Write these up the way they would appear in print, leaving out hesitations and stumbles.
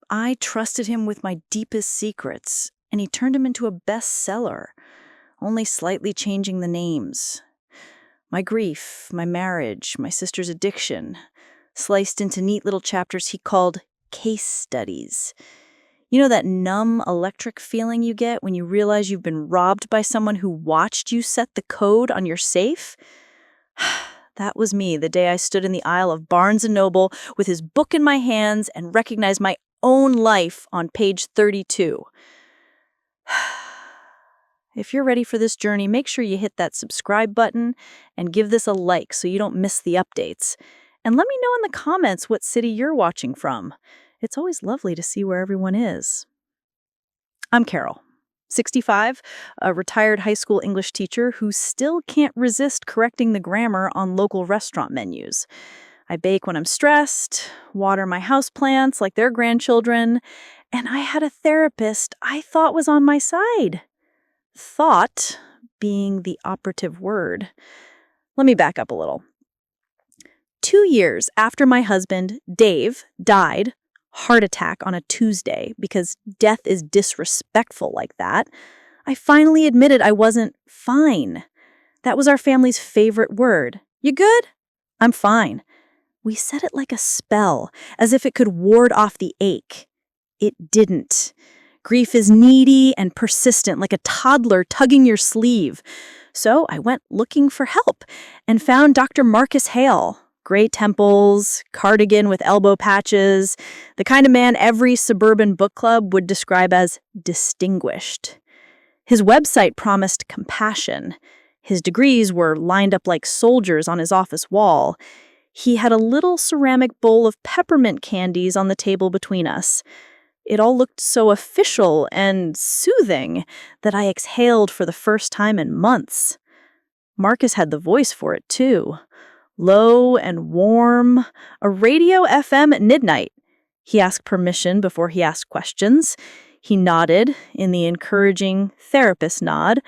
I trusted him with my deepest secrets, and he turned him into a bestseller, only slightly changing the names. My grief, my marriage, my sister's addiction, sliced into neat little chapters he called case studies. You know that numb electric feeling you get when you realize you've been robbed by someone who watched you set the code on your safe? That was me the day I stood in the aisle of Barnes & Noble with his book in my hands and recognized my own life on page 32. If you're ready for this journey, make sure you hit that subscribe button and give this a like so you don't miss the updates. And let me know in the comments what city you're watching from. It's always lovely to see where everyone is. I'm Carol, 65, a retired high school English teacher who still can't resist correcting the grammar on local restaurant menus. I bake when I'm stressed, water my houseplants like they're grandchildren, and I had a therapist I thought was on my side. Thought being the operative word. Let me back up a little. 2 years after my husband, Dave, died, heart attack on a Tuesday, because death is disrespectful like that, I finally admitted I wasn't fine. That was our family's favorite word. You good? I'm fine. We said it like a spell, as if it could ward off the ache. It didn't. Grief is needy and persistent, like a toddler tugging your sleeve. So I went looking for help and found Dr. Marcus Hale. Gray temples, cardigan with elbow patches, the kind of man every suburban book club would describe as distinguished. His website promised compassion. His degrees were lined up like soldiers on his office wall. He had a little ceramic bowl of peppermint candies on the table between us. It all looked so official and soothing that I exhaled for the first time in months. Marcus had the voice for it, too. Low and warm, a radio FM at midnight. He asked permission before he asked questions. He nodded in the encouraging therapist nod.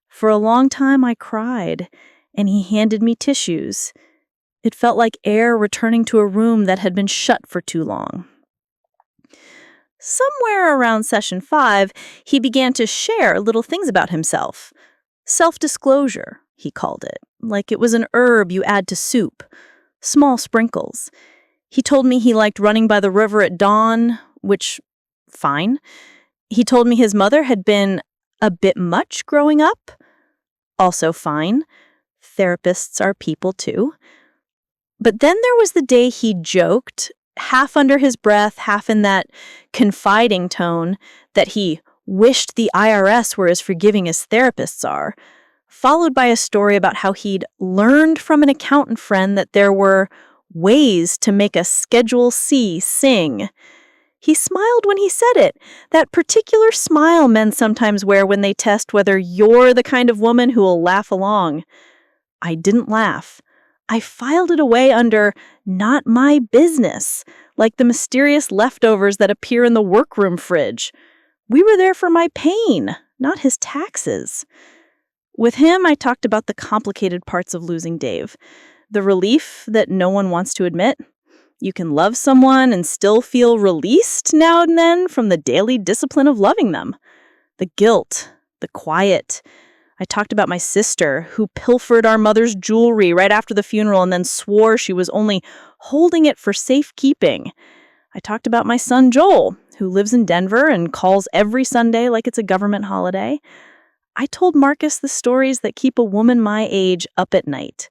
For a long time I cried, and he handed me tissues. It felt like air returning to a room that had been shut for too long. Somewhere around session 5, he began to share little things about himself. Self-disclosure, he called it, like it was an herb you add to soup. Small sprinkles. He told me he liked running by the river at dawn, which, fine. He told me his mother had been a bit much growing up. Also fine. Therapists are people too. But then there was the day he joked, half under his breath, half in that confiding tone, that he wished the IRS were as forgiving as therapists are, followed by a story about how he'd learned from an accountant friend that there were ways to make a Schedule C sing. He smiled when he said it, that particular smile men sometimes wear when they test whether you're the kind of woman who will laugh along. I didn't laugh. I filed it away under not my business, like the mysterious leftovers that appear in the workroom fridge. We were there for my pain, not his taxes. With him, I talked about the complicated parts of losing Dave. The relief that no one wants to admit. You can love someone and still feel released now and then from the daily discipline of loving them. The guilt, the quiet. I talked about my sister, who pilfered our mother's jewelry right after the funeral and then swore she was only holding it for safekeeping. I talked about my son Joel, who lives in Denver and calls every Sunday like it's a government holiday. I told Marcus the stories that keep a woman my age up at night.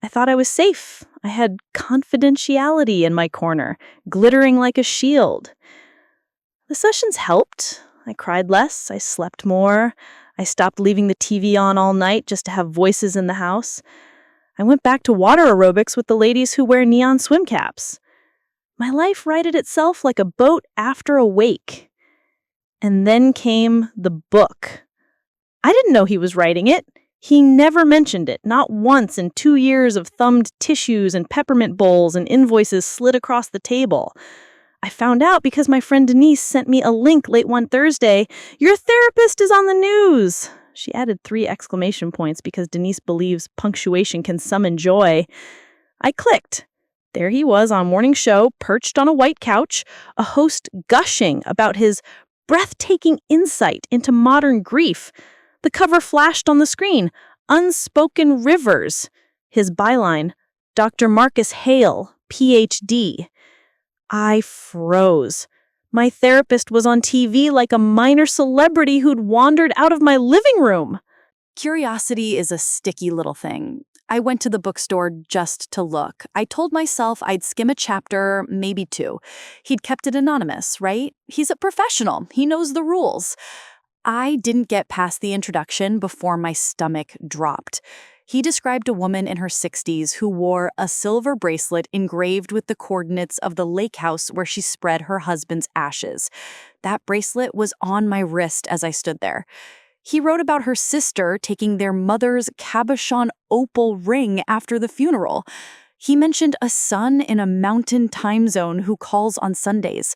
I thought I was safe. I had confidentiality in my corner, glittering like a shield. The sessions helped. I cried less. I slept more. I stopped leaving the TV on all night just to have voices in the house. I went back to water aerobics with the ladies who wear neon swim caps. My life righted itself like a boat after a wake. And then came the book. I didn't know he was writing it. He never mentioned it, not once in 2 years of thumbed tissues and peppermint bowls and invoices slid across the table. I found out because my friend Denise sent me a link late one Thursday. Your therapist is on the news. She added 3 exclamation points because Denise believes punctuation can summon joy. I clicked. There he was on morning show, perched on a white couch, a host gushing about his breathtaking insight into modern grief. The cover flashed on the screen, Unspoken Rivers. His byline, Dr. Marcus Hale, Ph.D. I froze. My therapist was on TV like a minor celebrity who'd wandered out of my living room. Curiosity is a sticky little thing. I went to the bookstore just to look. I told myself I'd skim a chapter, maybe two. He'd kept it anonymous, right? He's a professional. He knows the rules. I didn't get past the introduction before my stomach dropped. He described a woman in her 60s who wore a silver bracelet engraved with the coordinates of the lake house where she spread her husband's ashes. That bracelet was on my wrist as I stood there. He wrote about her sister taking their mother's cabochon opal ring after the funeral. He mentioned a son in a mountain time zone who calls on Sundays.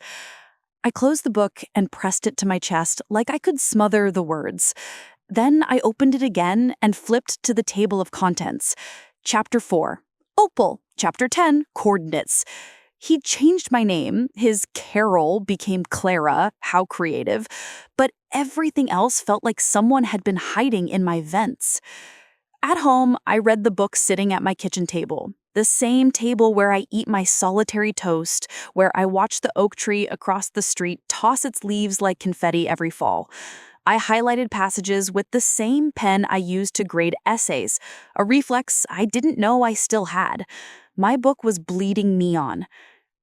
I closed the book and pressed it to my chest like I could smother the words. Then I opened it again and flipped to the table of contents. Chapter 4, Opal. Chapter 10, Coordinates. He changed my name. His Carol became Clara. How creative. But everything else felt like someone had been hiding in my vents. At home, I read the book sitting at my kitchen table. The same table where I eat my solitary toast, where I watch the oak tree across the street toss its leaves like confetti every fall. I highlighted passages with the same pen I used to grade essays, a reflex I didn't know I still had. My book was bleeding neon.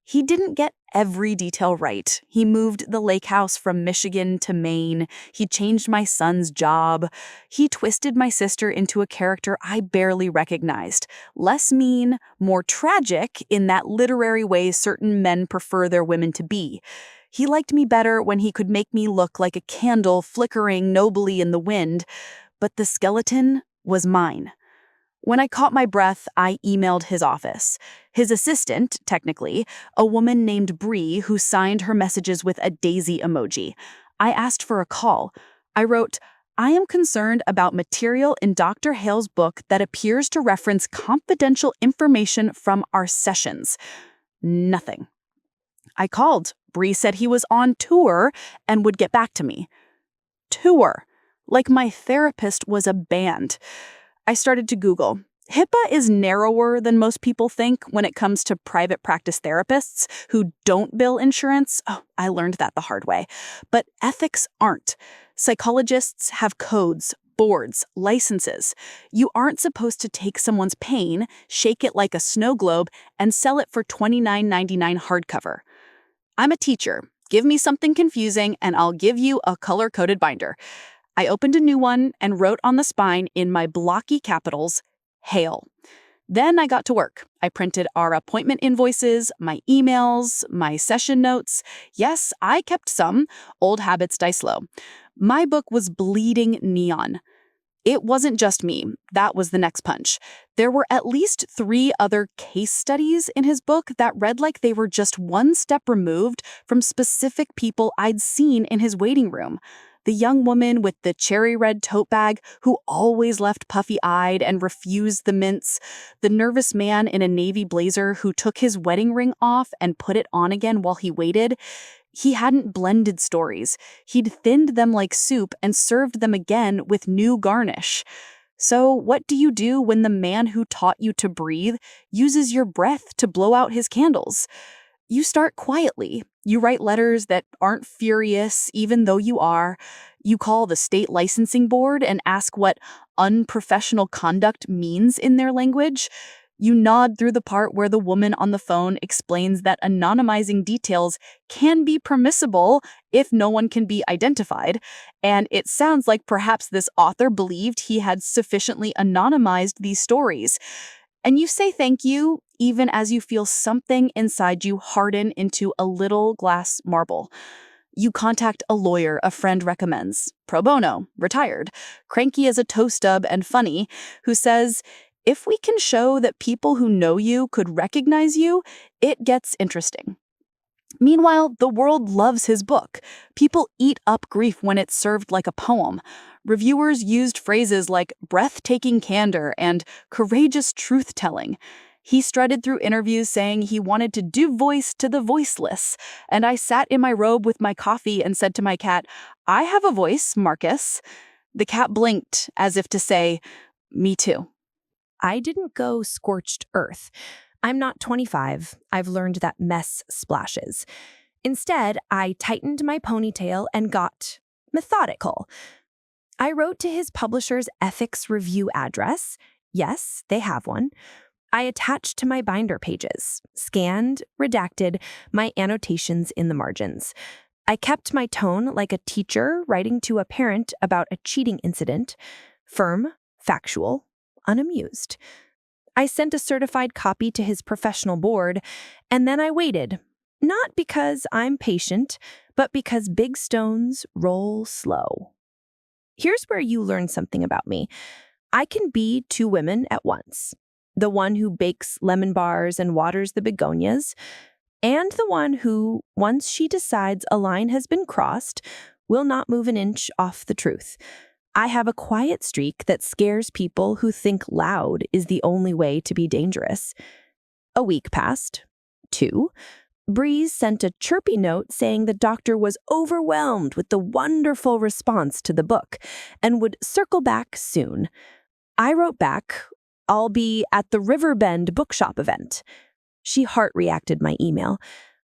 He didn't get every detail right. He moved the lake house from Michigan to Maine. He changed my son's job. He twisted my sister into a character I barely recognized. Less mean, more tragic in that literary way certain men prefer their women to be. He liked me better when he could make me look like a candle flickering nobly in the wind, but the skeleton was mine. When I caught my breath, I emailed his office. His assistant, technically, a woman named Bree who signed her messages with a daisy emoji. I asked for a call. I wrote, I am concerned about material in Dr. Hale's book that appears to reference confidential information from our sessions. Nothing. I called. Bree said he was on tour and would get back to me. Tour. Like my therapist was a band. I started to Google. HIPAA is narrower than most people think when it comes to private practice therapists who don't bill insurance. Oh, I learned that the hard way. But ethics aren't. Psychologists have codes, boards, licenses. You aren't supposed to take someone's pain, shake it like a snow globe, and sell it for $29.99 hardcover. I'm a teacher. Give me something confusing and I'll give you a color-coded binder. I opened a new one and wrote on the spine in my blocky capitals, Hale. Then I got to work. I printed our appointment invoices, my emails, my session notes. Yes, I kept some. Old habits die slow. My book was bleeding neon. It wasn't just me. That was the next punch. There were at least 3 other case studies in his book that read like they were just one step removed from specific people I'd seen in his waiting room. The young woman with the cherry red tote bag who always left puffy-eyed and refused the mints. The nervous man in a navy blazer who took his wedding ring off and put it on again while he waited. He hadn't blended stories. He'd thinned them like soup and served them again with new garnish. So what do you do when the man who taught you to breathe uses your breath to blow out his candles? You start quietly. You write letters that aren't furious, even though you are. You call the state licensing board and ask what unprofessional conduct means in their language. You nod through the part where the woman on the phone explains that anonymizing details can be permissible if no one can be identified. And it sounds like perhaps this author believed he had sufficiently anonymized these stories. And you say thank you, even as you feel something inside you harden into a little glass marble. You contact a lawyer a friend recommends, pro bono, retired, cranky as a toe stub and funny, who says, if we can show that people who know you could recognize you, it gets interesting. Meanwhile, the world loves his book. People eat up grief when it's served like a poem. Reviewers used phrases like breathtaking candor and courageous truth-telling. He strutted through interviews saying he wanted to do voice to the voiceless, and I sat in my robe with my coffee and said to my cat, "I have a voice, Marcus." The cat blinked as if to say, "Me too." I didn't go scorched earth. I'm not 25. I've learned that mess splashes. Instead, I tightened my ponytail and got methodical. I wrote to his publisher's ethics review address. Yes, they have one. I attached to my binder pages, scanned, redacted, my annotations in the margins. I kept my tone like a teacher writing to a parent about a cheating incident, firm, factual, unamused. I sent a certified copy to his professional board, and then I waited, not because I'm patient, but because big stones roll slow. Here's where you learn something about me. I can be two women at once. The one who bakes lemon bars and waters the begonias, and the one who, once she decides a line has been crossed, will not move an inch off the truth. I have a quiet streak that scares people who think loud is the only way to be dangerous. A week passed. 2. Breeze sent a chirpy note saying the doctor was overwhelmed with the wonderful response to the book and would circle back soon. I wrote back, "I'll be at the Riverbend bookshop event." She heart-reacted my email.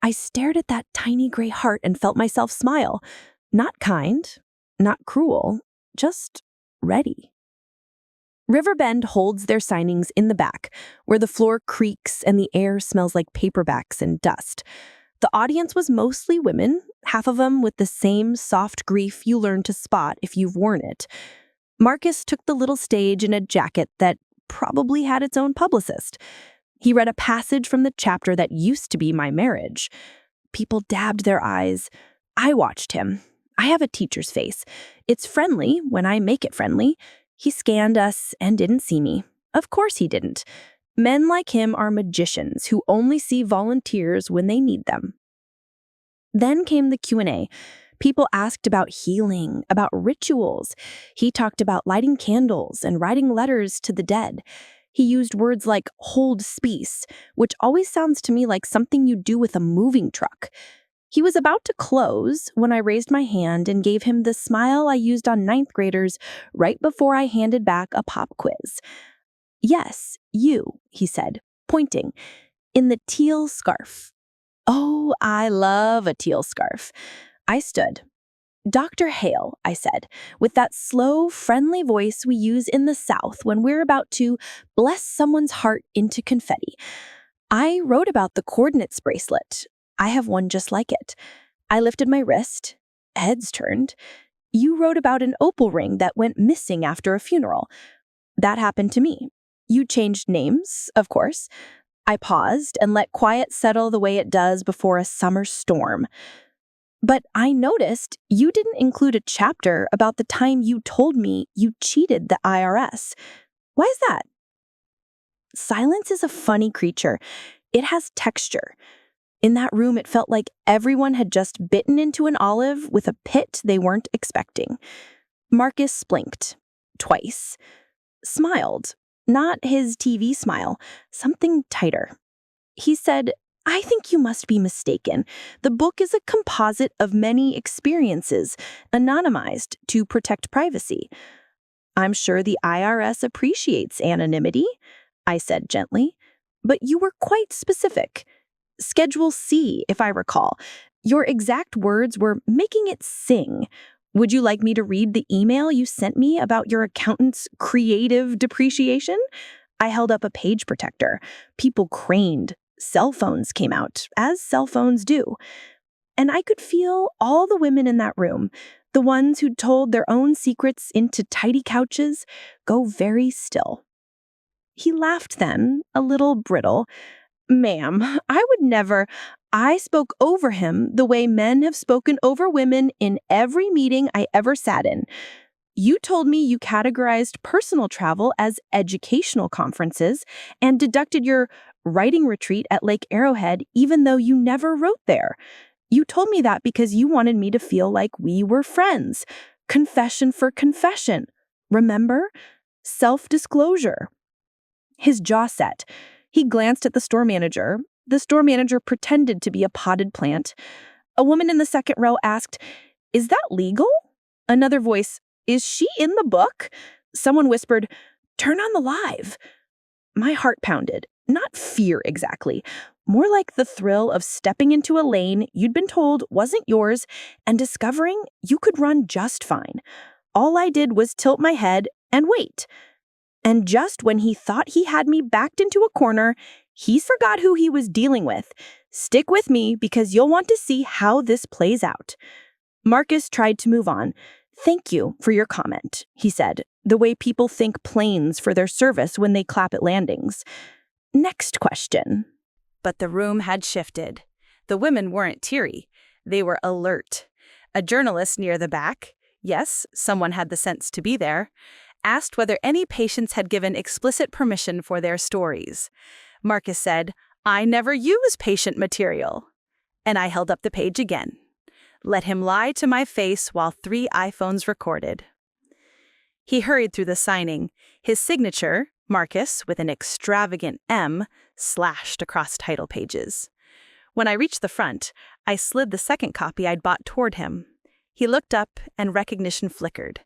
I stared at that tiny gray heart and felt myself smile. Not kind, not cruel, just ready. Riverbend holds their signings in the back, where the floor creaks and the air smells like paperbacks and dust. The audience was mostly women, half of them with the same soft grief you learn to spot if you've worn it. Marcus took the little stage in a jacket that probably had its own publicist. He read a passage from the chapter that used to be my marriage. People dabbed their eyes. I watched him. I have a teacher's face. It's friendly when I make it friendly. He scanned us and didn't see me. Of course he didn't. Men like him are magicians who only see volunteers when they need them. Then came the Q&A. People asked about healing, about rituals. He talked about lighting candles and writing letters to the dead. He used words like hold space, which always sounds to me like something you do with a moving truck. He was about to close when I raised my hand and gave him the smile I used on 9th graders right before I handed back a pop quiz. "Yes, you," he said, pointing, "in the teal scarf." Oh, I love a teal scarf. I stood. "Dr. Hale," I said, with that slow, friendly voice we use in the South when we're about to bless someone's heart into confetti. I wrote about the coordinates bracelet. I have one just like it. I lifted my wrist. Heads turned. You wrote about an opal ring that went missing after a funeral. That happened to me. You changed names, of course. I paused and let quiet settle the way it does before a summer storm. But I noticed you didn't include a chapter about the time you told me you cheated the IRS. Why is that? Silence is a funny creature. It has texture. In that room, it felt like everyone had just bitten into an olive with a pit they weren't expecting. Marcus blinked. Twice. Smiled. Not his TV smile. Something tighter. He said, "I think you must be mistaken. The book is a composite of many experiences, anonymized to protect privacy." "I'm sure the IRS appreciates anonymity," I said gently. "But you were quite specific. Schedule C, if I recall. Your exact words were making it sing. Would you like me to read the email you sent me about your accountant's creative depreciation?" I held up a page protector. People craned. Cell phones came out, as cell phones do. And I could feel all the women in that room, the ones who'd told their own secrets into tidy couches, go very still. He laughed then, a little brittle. "Ma'am, I would never." I spoke over him the way men have spoken over women in every meeting I ever sat in. "You told me you categorized personal travel as educational conferences and deducted your writing retreat at Lake Arrowhead even though you never wrote there. You told me that because you wanted me to feel like we were friends. Confession for confession. Remember? Self-disclosure." His jaw set. He glanced at the store manager. The store manager pretended to be a potted plant. A woman in the second row asked, "Is that legal?" Another voice, "Is she in the book?" Someone whispered, "Turn on the live." My heart pounded. Not fear exactly. More like the thrill of stepping into a lane you'd been told wasn't yours and discovering you could run just fine. All I did was tilt my head and wait. And just when he thought he had me backed into a corner, he forgot who he was dealing with. Stick with me because you'll want to see how this plays out. Marcus tried to move on. "Thank you for your comment," he said, the way people thank planes for their service when they clap at landings. "Next question." But the room had shifted. The women weren't teary. They were alert. A journalist near the back, yes, someone had the sense to be there, asked whether any patients had given explicit permission for their stories. Marcus said, "I never use patient material." And I held up the page again. Let him lie to my face while 3 iPhones recorded. He hurried through the signing. His signature, Marcus, with an extravagant M, slashed across title pages. When I reached the front, I slid the second copy I'd bought toward him. He looked up and recognition flickered.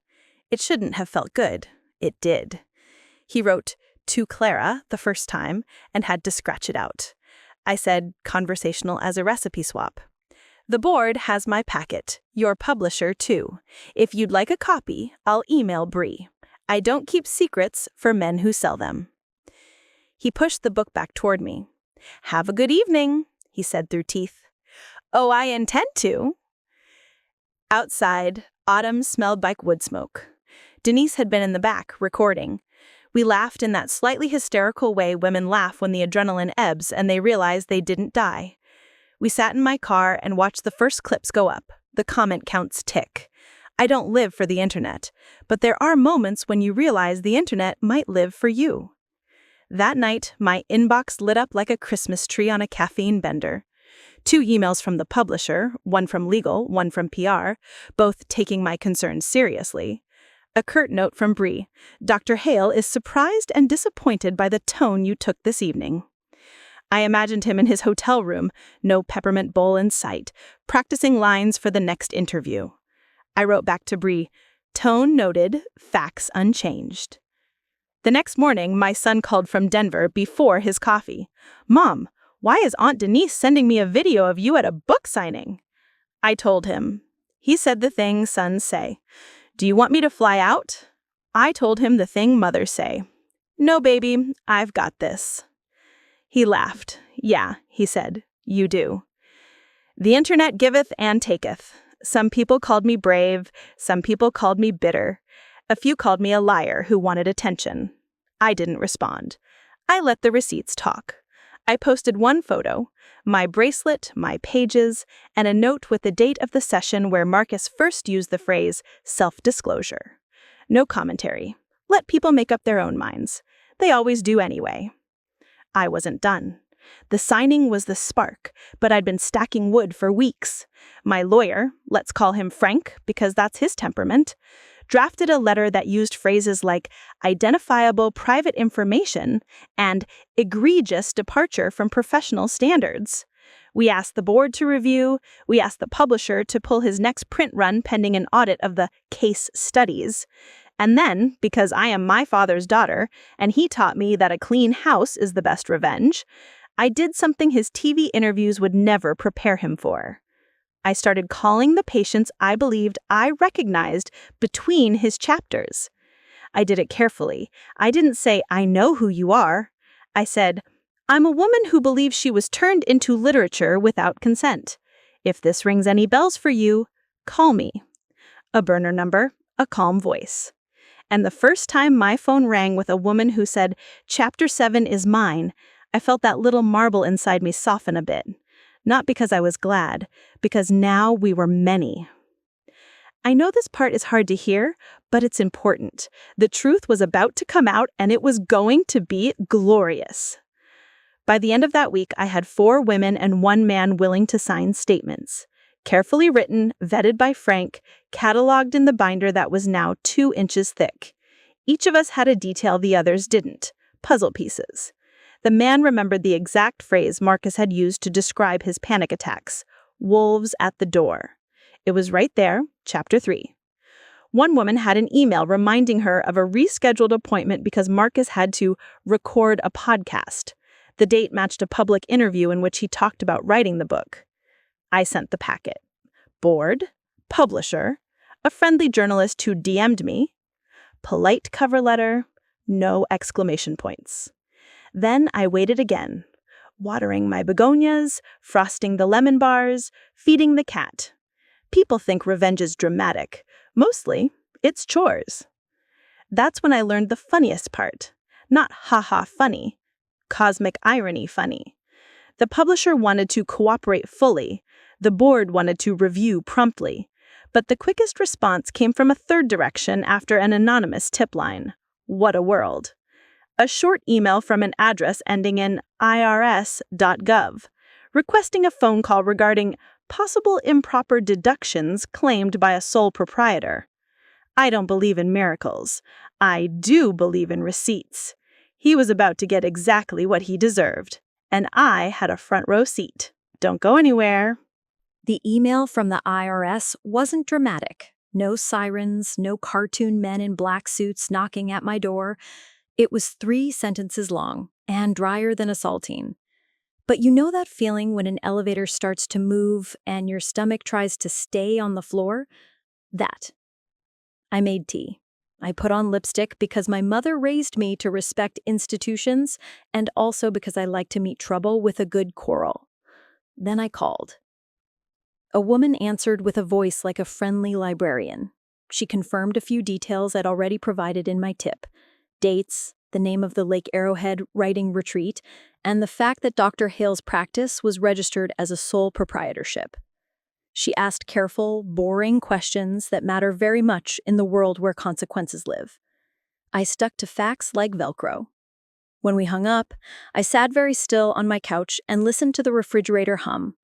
It shouldn't have felt good. It did. He wrote, "To Clara," the first time, and had to scratch it out. I said, "Conversational as a recipe swap." "The board has my packet. Your publisher, too. If you'd like a copy, I'll email Bree. I don't keep secrets for men who sell them." He pushed the book back toward me. "Have a good evening," he said through teeth. "Oh, I intend to." Outside, autumn smelled like wood smoke. Denise had been in the back, recording. We laughed in that slightly hysterical way women laugh when the adrenaline ebbs and they realize they didn't die. We sat in my car and watched the first clips go up, the comment counts tick. I don't live for the internet, but there are moments when you realize the internet might live for you. That night, my inbox lit up like a Christmas tree on a caffeine bender. 2 emails from the publisher, one from legal, one from PR, both taking my concerns seriously. A curt note from Bree. "Dr. Hale is surprised and disappointed by the tone you took this evening." I imagined him in his hotel room, no peppermint bowl in sight, practicing lines for the next interview. I wrote back to Bree, "Tone noted, facts unchanged." The next morning, my son called from Denver before his coffee. "Mom, why is Aunt Denise sending me a video of you at a book signing?" I told him. He said the thing sons say. "Do you want me to fly out?" I told him the thing mothers say. "No, baby, I've got this." He laughed. "Yeah," he said, "you do." The internet giveth and taketh. Some people called me brave. Some people called me bitter. A few called me a liar who wanted attention. I didn't respond. I let the receipts talk. I posted one photo, my bracelet, my pages, and a note with the date of the session where Marcus first used the phrase self-disclosure. No commentary. Let people make up their own minds. They always do anyway. I wasn't done. The signing was the spark, but I'd been stacking wood for weeks. My lawyer, let's call him Frank because that's his temperament, drafted a letter that used phrases like identifiable private information and egregious departure from professional standards. We asked the board to review. We asked the publisher to pull his next print run pending an audit of the case studies. And then, because I am my father's daughter, and he taught me that a clean house is the best revenge, I did something his TV interviews would never prepare him for. I started calling the patients I believed I recognized between his chapters. I did it carefully. I didn't say, "I know who you are." I said, "I'm a woman who believes she was turned into literature without consent. If this rings any bells for you, call me." A burner number, a calm voice. And the first time my phone rang with a woman who said, "Chapter 7 is mine," I felt that little marble inside me soften a bit. Not because I was glad, because now we were many. I know this part is hard to hear, but it's important. The truth was about to come out, and it was going to be glorious. By the end of that week, I had 4 women and 1 man willing to sign statements. Carefully written, vetted by Frank, cataloged in the binder that was now 2 inches thick. Each of us had a detail the others didn't. Puzzle pieces. The man remembered the exact phrase Marcus had used to describe his panic attacks: wolves at the door. It was right there, chapter 3. One woman had an email reminding her of a rescheduled appointment because Marcus had to record a podcast. The date matched a public interview in which he talked about writing the book. I sent the packet. Board, publisher, a friendly journalist who DM'd me, polite cover letter, no exclamation points. Then I waited again, watering my begonias, frosting the lemon bars, feeding the cat. People think revenge is dramatic. Mostly, it's chores. That's when I learned the funniest part. Not ha-ha funny, cosmic irony funny. The publisher wanted to cooperate fully. The board wanted to review promptly. But the quickest response came from a third direction after an anonymous tip line. What a world. A short email from an address ending in irs.gov, requesting a phone call regarding possible improper deductions claimed by a sole proprietor. I don't believe in miracles. I do believe in receipts. He was about to get exactly what he deserved, and I had a front row seat. Don't go anywhere. The email from the IRS wasn't dramatic. No sirens, no cartoon men in black suits knocking at my door. It was 3 sentences long and drier than a saltine. But you know that feeling when an elevator starts to move and your stomach tries to stay on the floor? That. I made tea. I put on lipstick because my mother raised me to respect institutions and also because I like to meet trouble with a good quarrel. Then I called. A woman answered with a voice like a friendly librarian. She confirmed a few details I'd already provided in my tip. Dates, the name of the Lake Arrowhead writing retreat, and the fact that Dr. Hale's practice was registered as a sole proprietorship. She asked careful, boring questions that matter very much in the world where consequences live. I stuck to facts like Velcro. When we hung up, I sat very still on my couch and listened to the refrigerator hum.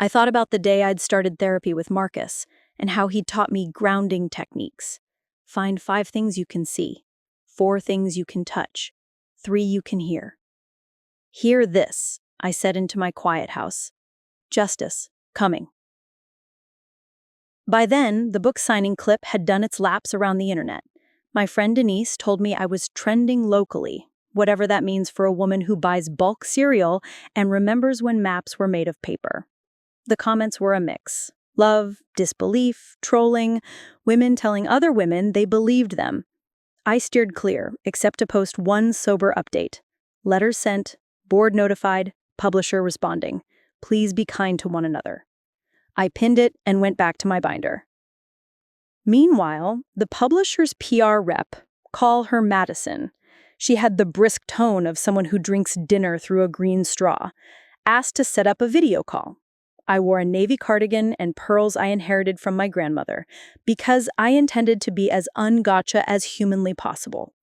I thought about the day I'd started therapy with Marcus and how he'd taught me grounding techniques. Find 5 things you can see, 4 things you can touch, 3 you can hear. Hear this, I said into my quiet house. Justice, coming. By then, the book signing clip had done its laps around the internet. My friend Denise told me I was trending locally, whatever that means for a woman who buys bulk cereal and remembers when maps were made of paper. The comments were a mix. Love, disbelief, trolling, women telling other women they believed them. I steered clear, except to post one sober update. Letters sent, board notified, publisher responding. Please be kind to one another. I pinned it and went back to my binder. Meanwhile, the publisher's PR rep, call her Madison, she had the brisk tone of someone who drinks dinner through a green straw, asked to set up a video call. I wore a navy cardigan and pearls I inherited from my grandmother because I intended to be as ungotcha as humanly possible.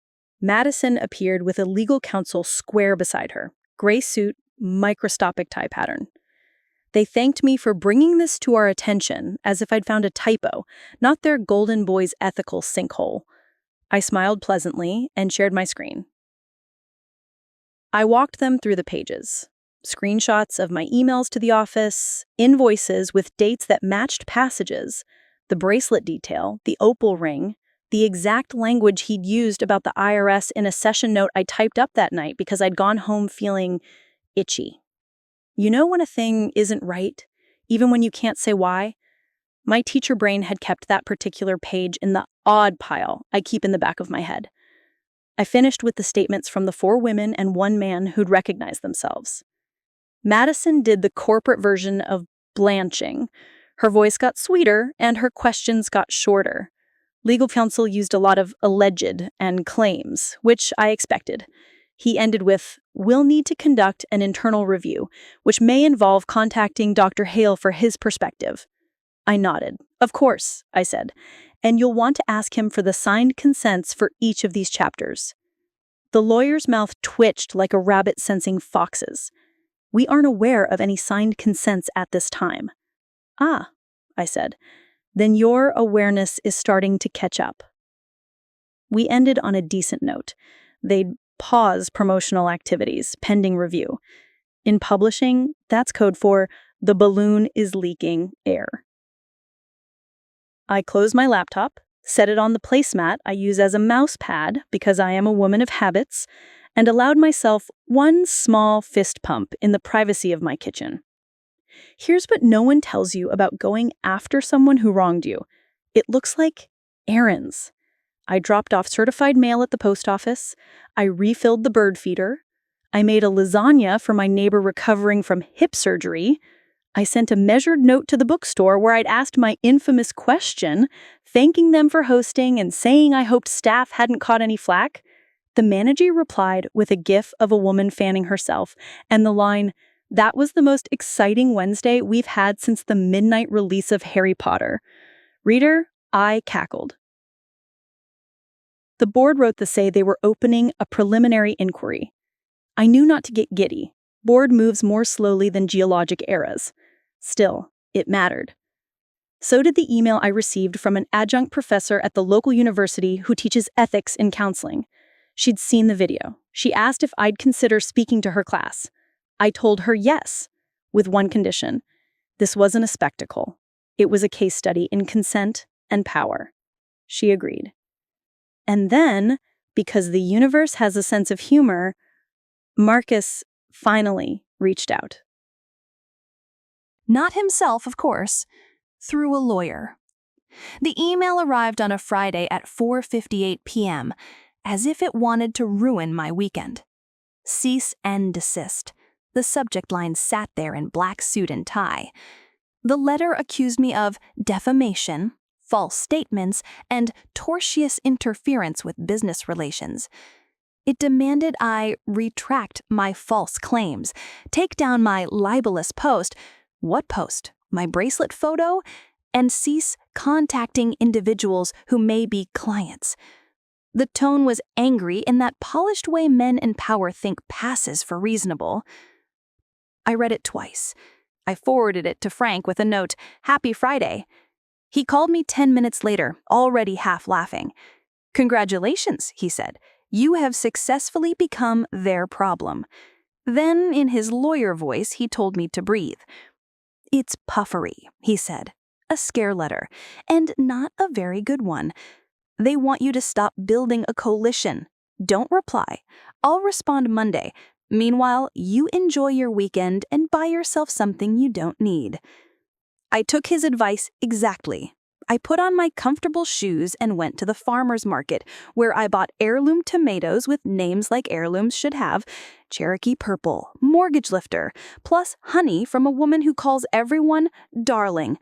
Madison appeared with a legal counsel square beside her, gray suit, microscopic tie pattern. They thanked me for bringing this to our attention as if I'd found a typo, not their golden boy's ethical sinkhole. I smiled pleasantly and shared my screen. I walked them through the pages. Screenshots of my emails to the office, invoices with dates that matched passages, the bracelet detail, the opal ring, the exact language he'd used about the IRS in a session note I typed up that night because I'd gone home feeling itchy. You know when a thing isn't right, even when you can't say why? My teacher brain had kept that particular page in the odd pile I keep in the back of my head. I finished with the statements from the 4 women and 1 man who'd recognized themselves. Madison did the corporate version of blanching. Her voice got sweeter and her questions got shorter. Legal counsel used a lot of alleged and claims, which I expected. He ended with, "We'll need to conduct an internal review, which may involve contacting Dr. Hale for his perspective." I nodded. "Of course," I said, "and you'll want to ask him for the signed consents for each of these chapters." The lawyer's mouth twitched like a rabbit sensing foxes. "We aren't aware of any signed consents at this time." "Ah," I said, "then your awareness is starting to catch up." We ended on a decent note. They'd pause promotional activities pending review. In publishing, that's code for the balloon is leaking air. I close my laptop, set it on the placemat I use as a mouse pad because I am a woman of habits, and allowed myself one small fist pump in the privacy of my kitchen. Here's what no one tells you about going after someone who wronged you. It looks like errands. I dropped off certified mail at the post office. I refilled the bird feeder. I made a lasagna for my neighbor recovering from hip surgery. I sent a measured note to the bookstore where I'd asked my infamous question, thanking them for hosting and saying I hoped staff hadn't caught any flack. The manager replied with a gif of a woman fanning herself and the line, "That was the most exciting Wednesday we've had since the midnight release of Harry Potter." Reader, I cackled. The board wrote to say they were opening a preliminary inquiry. I knew not to get giddy. Board moves more slowly than geologic eras. Still, it mattered. So did the email I received from an adjunct professor at the local university who teaches ethics in counseling. She'd seen the video. She asked if I'd consider speaking to her class. I told her yes, with one condition. This wasn't a spectacle. It was a case study in consent and power. She agreed. And then, because the universe has a sense of humor, Marcus finally reached out. Not himself, of course, through a lawyer. The email arrived on a Friday at 4:58 p.m., as if it wanted to ruin my weekend. Cease and desist. The subject line sat there in black suit and tie. The letter accused me of defamation, false statements, and tortious interference with business relations. It demanded I retract my false claims, take down my libelous post. What post? My bracelet photo? And cease contacting individuals who may be clients. The tone was angry in that polished way men in power think passes for reasonable. I read it twice. I forwarded it to Frank with a note, "Happy Friday." He called me 10 minutes later, already half laughing. "Congratulations," he said. "You have successfully become their problem." Then, in his lawyer voice, he told me to breathe. "It's puffery," he said. "A scare letter, and not a very good one. They want you to stop building a coalition. Don't reply. I'll respond Monday. Meanwhile, you enjoy your weekend and buy yourself something you don't need." I took his advice exactly. I put on my comfortable shoes and went to the farmer's market, where I bought heirloom tomatoes with names like heirlooms should have, Cherokee Purple, Mortgage Lifter, plus honey from a woman who calls everyone darling.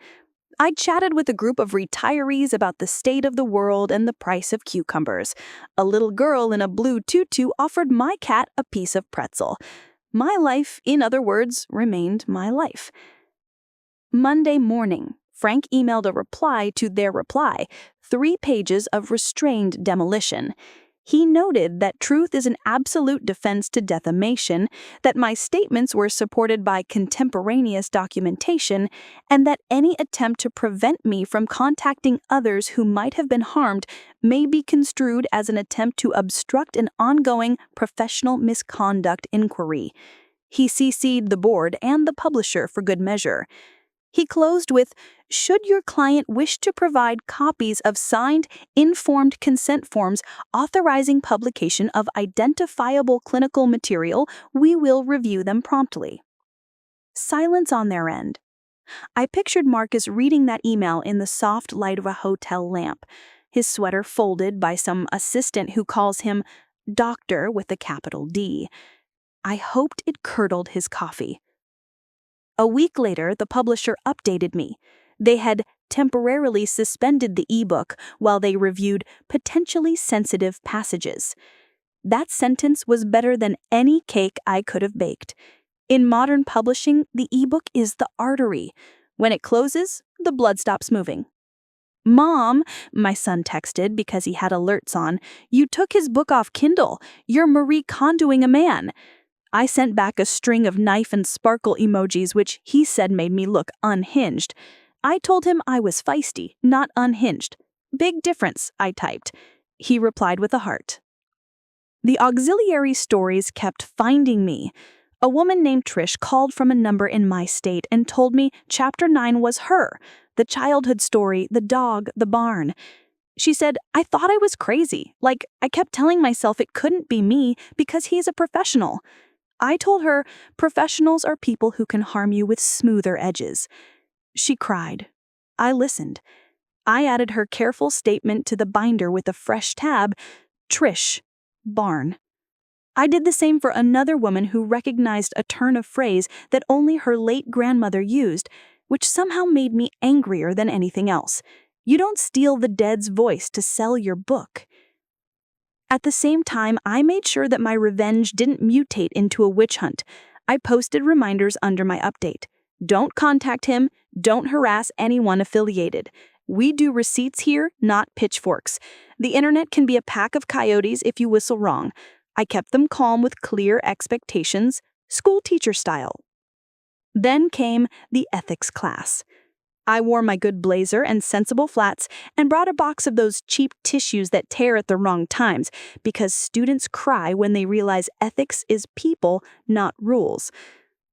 I chatted with a group of retirees about the state of the world and the price of cucumbers. A little girl in a blue tutu offered my cat a piece of pretzel. My life, in other words, remained my life. Monday morning, Frank emailed a reply to their reply, 3 pages of restrained demolition. He noted that truth is an absolute defense to defamation, that my statements were supported by contemporaneous documentation, and that any attempt to prevent me from contacting others who might have been harmed may be construed as an attempt to obstruct an ongoing professional misconduct inquiry. He CC'd the board and the publisher for good measure. He closed with, "Should your client wish to provide copies of signed, informed consent forms authorizing publication of identifiable clinical material, we will review them promptly." Silence on their end. I pictured Marcus reading that email in the soft light of a hotel lamp, his sweater folded by some assistant who calls him Doctor with a capital D. I hoped it curdled his coffee. A week later, the publisher updated me. They had temporarily suspended the ebook while they reviewed potentially sensitive passages. That sentence was better than any cake I could have baked. In modern publishing, the ebook is the artery. When it closes, the blood stops moving. "Mom," my son texted because he had alerts on, "you took his book off Kindle. You're Marie Kondoing a man." I sent back a string of knife and sparkle emojis, which he said made me look unhinged. I told him I was feisty, not unhinged. "Big difference," I typed. He replied with a heart. The auxiliary stories kept finding me. A woman named Trish called from a number in my state and told me Chapter 9 was her, the childhood story, the dog, the barn. She said, I thought I was crazy. Like, I kept telling myself it couldn't be me because he's a professional. I told her, professionals are people who can harm you with smoother edges. She cried. I listened. I added her careful statement to the binder with a fresh tab, Trish, barn. I did the same for another woman who recognized a turn of phrase that only her late grandmother used, which somehow made me angrier than anything else. You don't steal the dead's voice to sell your book. At the same time, I made sure that my revenge didn't mutate into a witch hunt. I posted reminders under my update. Don't contact him. Don't harass anyone affiliated. We do receipts here, not pitchforks. The internet can be a pack of coyotes if you whistle wrong. I kept them calm with clear expectations, school teacher style. Then came the ethics class. I wore my good blazer and sensible flats and brought a box of those cheap tissues that tear at the wrong times because students cry when they realize ethics is people, not rules.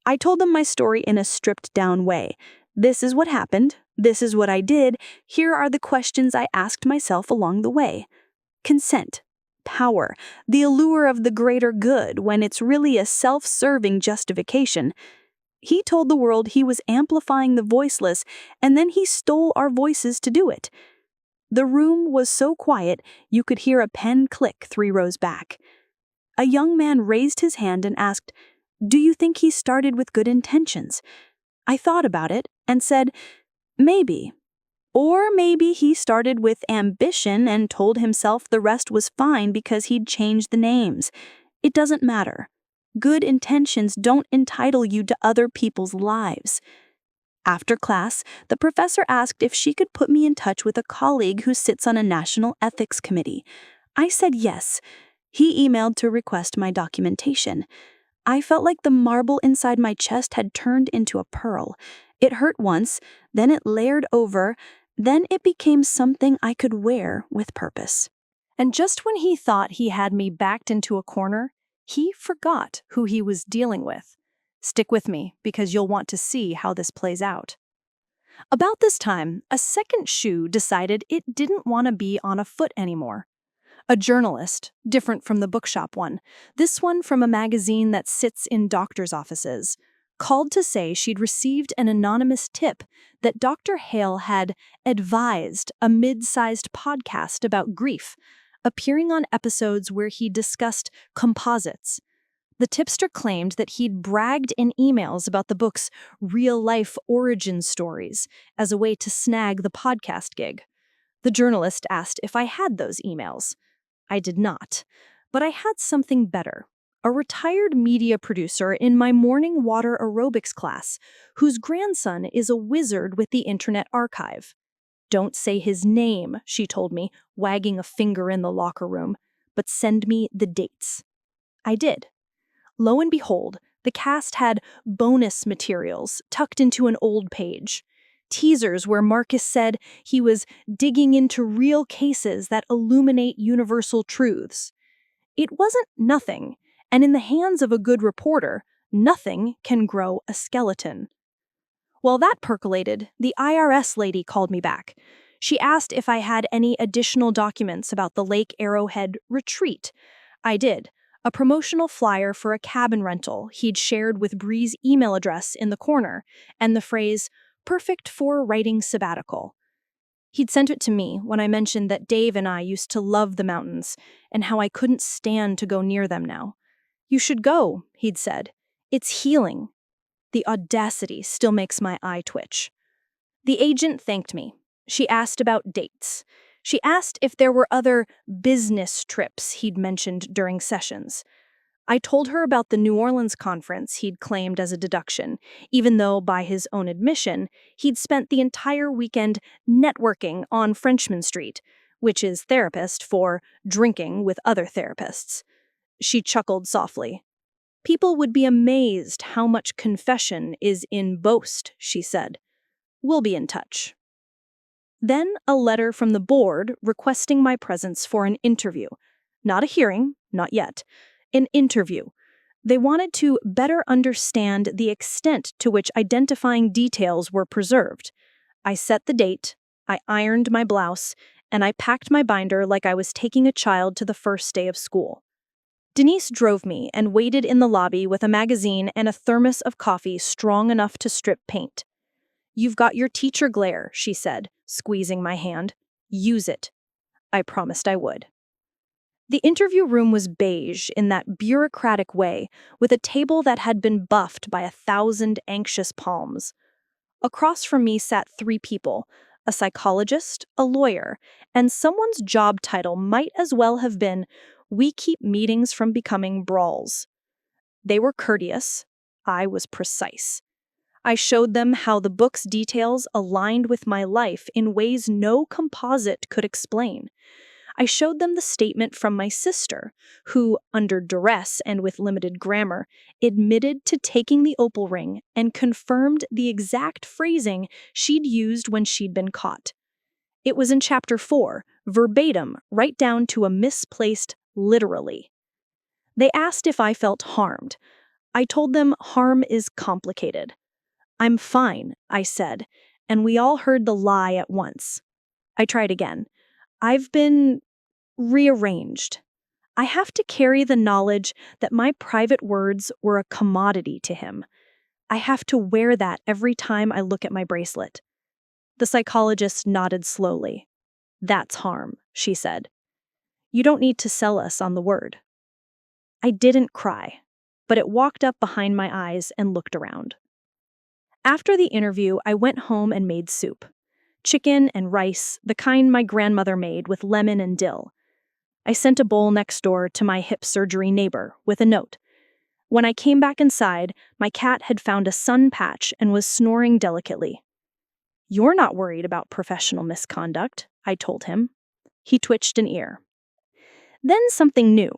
I told them my story in a stripped-down way. This is what happened. This is what I did. Here are the questions I asked myself along the way. Consent. Power. The allure of the greater good when it's really a self-serving justification. He told the world he was amplifying the voiceless, and then he stole our voices to do it. The room was so quiet you could hear a pen click 3 rows back. A young man raised his hand and asked, Do you think he started with good intentions? I thought about it and said, maybe. Or maybe he started with ambition and told himself the rest was fine because he'd changed the names. It doesn't matter. Good intentions don't entitle you to other people's lives. After class, the professor asked if she could put me in touch with a colleague who sits on a national ethics committee. I said yes. He emailed to request my documentation. I felt like the marble inside my chest had turned into a pearl. It hurt once, then it layered over, then it became something I could wear with purpose. And just when he thought he had me backed into a corner, he forgot who he was dealing with. Stick with me, because you'll want to see how this plays out. About this time, a second shoe decided it didn't want to be on a foot anymore. A journalist, different from the bookshop one, this one from a magazine that sits in doctors' offices, called to say she'd received an anonymous tip that Dr. Hale had advised a mid-sized podcast about grief, appearing on episodes where he discussed composites. The tipster claimed that he'd bragged in emails about the book's real-life origin stories as a way to snag the podcast gig. The journalist asked if I had those emails. I did not, but I had something better. A retired media producer in my morning water aerobics class, whose grandson is a wizard with the Internet Archive. Don't say his name, she told me, wagging a finger in the locker room, but send me the dates. I did. Lo and behold, the cast had bonus materials tucked into an old page. Teasers where Marcus said he was digging into real cases that illuminate universal truths. It wasn't nothing, and in the hands of a good reporter, nothing can grow a skeleton. While that percolated, the IRS lady called me back. She asked if I had any additional documents about the Lake Arrowhead retreat. I did. A promotional flyer for a cabin rental he'd shared with Bree's email address in the corner, and the phrase, perfect for writing sabbatical. He'd sent it to me when I mentioned that Dave and I used to love the mountains, and how I couldn't stand to go near them now. You should go, he'd said. It's healing. The audacity still makes my eye twitch. The agent thanked me. She asked about dates. She asked if there were other business trips he'd mentioned during sessions. I told her about the New Orleans conference he'd claimed as a deduction, even though, by his own admission, he'd spent the entire weekend networking on Frenchman Street, which is therapist for drinking with other therapists. She chuckled softly. People would be amazed how much confession is in boast, she said. We'll be in touch. Then a letter from the board requesting my presence for an interview. Not a hearing, not yet. An interview. They wanted to better understand the extent to which identifying details were preserved. I set the date, I ironed my blouse, and I packed my binder like I was taking a child to the first day of school. Denise drove me and waited in the lobby with a magazine and a thermos of coffee strong enough to strip paint. "You've got your teacher glare," she said, squeezing my hand. "Use it." I promised I would. The interview room was beige in that bureaucratic way, with a table that had been buffed by 1,000 anxious palms. Across from me sat 3 people, a psychologist, a lawyer, and someone's job title might as well have been, "We keep meetings from becoming brawls." They were courteous. I was precise. I showed them how the book's details aligned with my life in ways no composite could explain. I showed them the statement from my sister, who, under duress and with limited grammar, admitted to taking the opal ring and confirmed the exact phrasing she'd used when she'd been caught. It was in chapter 4, verbatim, right down to a misplaced literally. They asked if I felt harmed. I told them harm is complicated. "I'm fine," I said, and we all heard the lie at once. I tried again. "I've been rearranged." I have to carry the knowledge that my private words were a commodity to him. I have to wear that every time I look at my bracelet. The psychologist nodded slowly. "That's harm," she said. "You don't need to sell us on the word." I didn't cry, but it walked up behind my eyes and looked around. After the interview, I went home and made soup. Chicken and rice, the kind my grandmother made with lemon and dill. I sent a bowl next door to my hip surgery neighbor with a note. When I came back inside, my cat had found a sun patch and was snoring delicately. "You're not worried about professional misconduct," I told him. He twitched an ear. Then something new,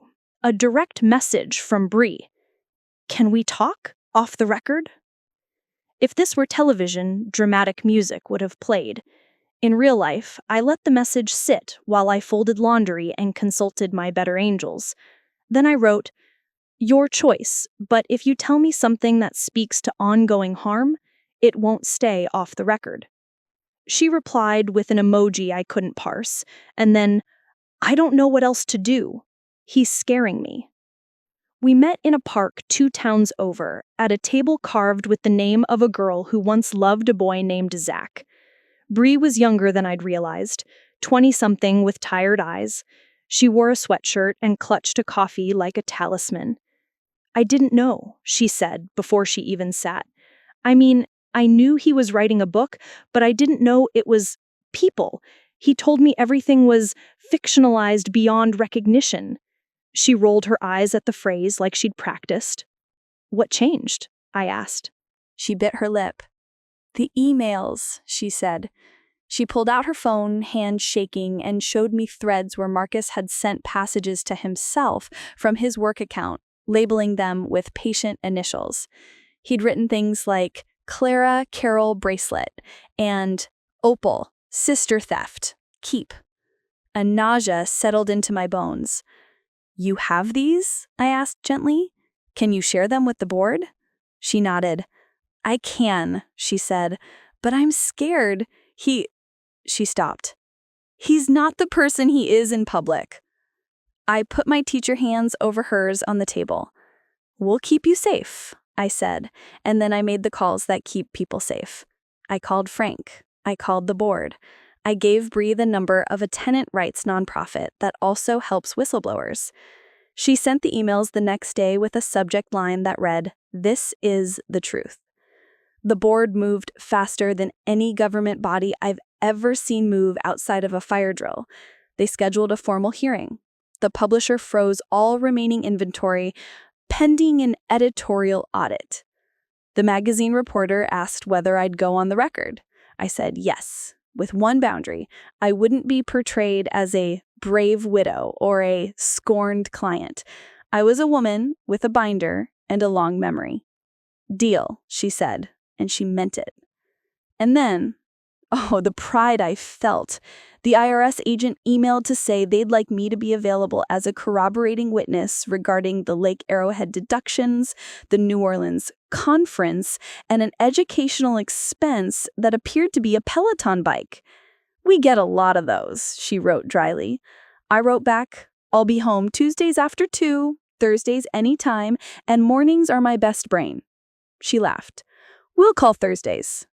a direct message from Bree. "Can we talk off the record?" If this were television, dramatic music would have played. In real life, I let the message sit while I folded laundry and consulted my better angels. Then I wrote, "Your choice, but if you tell me something that speaks to ongoing harm, it won't stay off the record." She replied with an emoji I couldn't parse, and then, "I don't know what else to do. He's scaring me." We met in a park 2 towns over, at a table carved with the name of a girl who once loved a boy named Zach. Bree was younger than I'd realized, 20-something with tired eyes. She wore a sweatshirt and clutched a coffee like a talisman. "I didn't know," she said before she even sat. "I mean, I knew he was writing a book, but I didn't know it was people. He told me everything was fictionalized beyond recognition." She rolled her eyes at the phrase like she'd practiced. "What changed?" I asked. She bit her lip. "The emails," she said. She pulled out her phone, hand shaking, and showed me threads where Marcus had sent passages to himself from his work account, labeling them with patient initials. He'd written things like Clara Carol bracelet and Opal, sister theft, keep. A nausea settled into my bones. "You have these?" I asked gently. "Can you share them with the board?" She nodded. "I can," she said, "but I'm scared. She stopped. "He's not the person he is in public." I put my teacher hands over hers on the table. "We'll keep you safe," I said, and then I made the calls that keep people safe. I called Frank. I called the board. I gave Bree the number of a tenant rights nonprofit that also helps whistleblowers. She sent the emails the next day with a subject line that read, "This is the truth." The board moved faster than any government body I've ever seen move outside of a fire drill. They scheduled a formal hearing. The publisher froze all remaining inventory, pending an editorial audit. The magazine reporter asked whether I'd go on the record. I said yes, with one boundary. I wouldn't be portrayed as a brave widow or a scorned client. I was a woman with a binder and a long memory. "Deal," she said, and she meant it. And then Oh, the pride I felt. The IRS agent emailed to say they'd like me to be available as a corroborating witness regarding the Lake Arrowhead deductions, the New Orleans conference, and an educational expense that appeared to be a Peloton bike. "We get a lot of those," she wrote dryly. I wrote back, "I'll be home Tuesdays after 2, Thursdays anytime, and mornings are my best brain." She laughed. "We'll call Thursdays."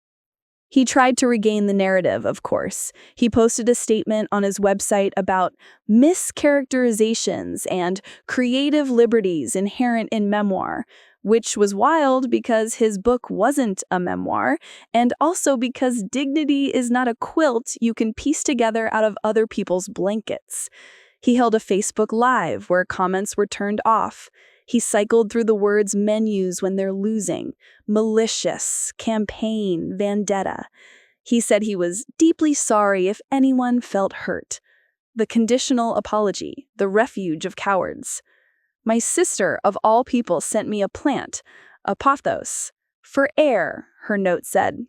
He tried to regain the narrative, of course. He posted a statement on his website about mischaracterizations and creative liberties inherent in memoir, which was wild because his book wasn't a memoir, and also because dignity is not a quilt you can piece together out of other people's blankets. He held a Facebook Live where comments were turned off. He cycled through the words menus when they're losing: malicious, campaign, vendetta. He said he was deeply sorry if anyone felt hurt. The conditional apology, the refuge of cowards. My sister, of all people, sent me a plant, a pothos. For air, her note said.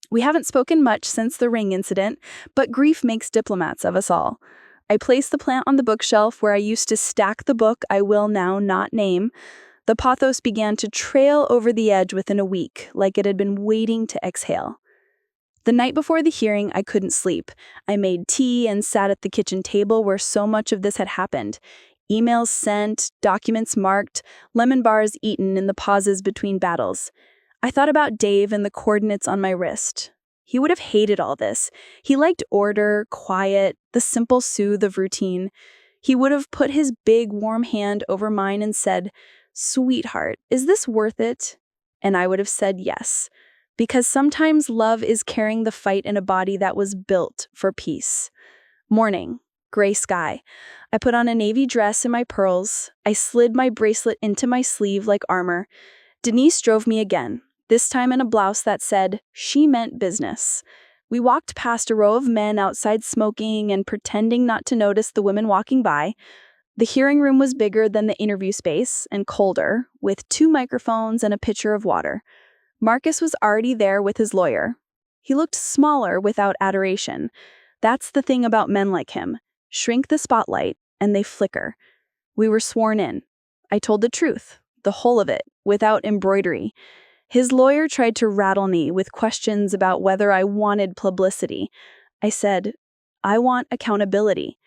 We haven't spoken much since the ring incident, but grief makes diplomats of us all. I placed the plant on the bookshelf where I used to stack the book I will now not name. The pothos began to trail over the edge within a week, like it had been waiting to exhale. The night before the hearing, I couldn't sleep. I made tea and sat at the kitchen table where so much of this had happened. Emails sent, documents marked, lemon bars eaten in the pauses between battles. I thought about Dave and the coordinates on my wrist. He would have hated all this. He liked order, quiet, the simple soothe of routine. He would have put his big, warm hand over mine and said, "Sweetheart, is this worth it?" And I would have said yes, because sometimes love is carrying the fight in a body that was built for peace. Morning, gray sky. I put on a navy dress and my pearls. I slid my bracelet into my sleeve like armor. Denise drove me again, this time in a blouse that said, "She meant business." We walked past a row of men outside smoking and pretending not to notice the women walking by. The hearing room was bigger than the interview space and colder, with 2 microphones and a pitcher of water. Marcus was already there with his lawyer. He looked smaller without adoration. That's the thing about men like him. Shrink the spotlight, and they flicker. We were sworn in. I told the truth, the whole of it, without embroidery. His lawyer tried to rattle me with questions about whether I wanted publicity. I said, "I want accountability."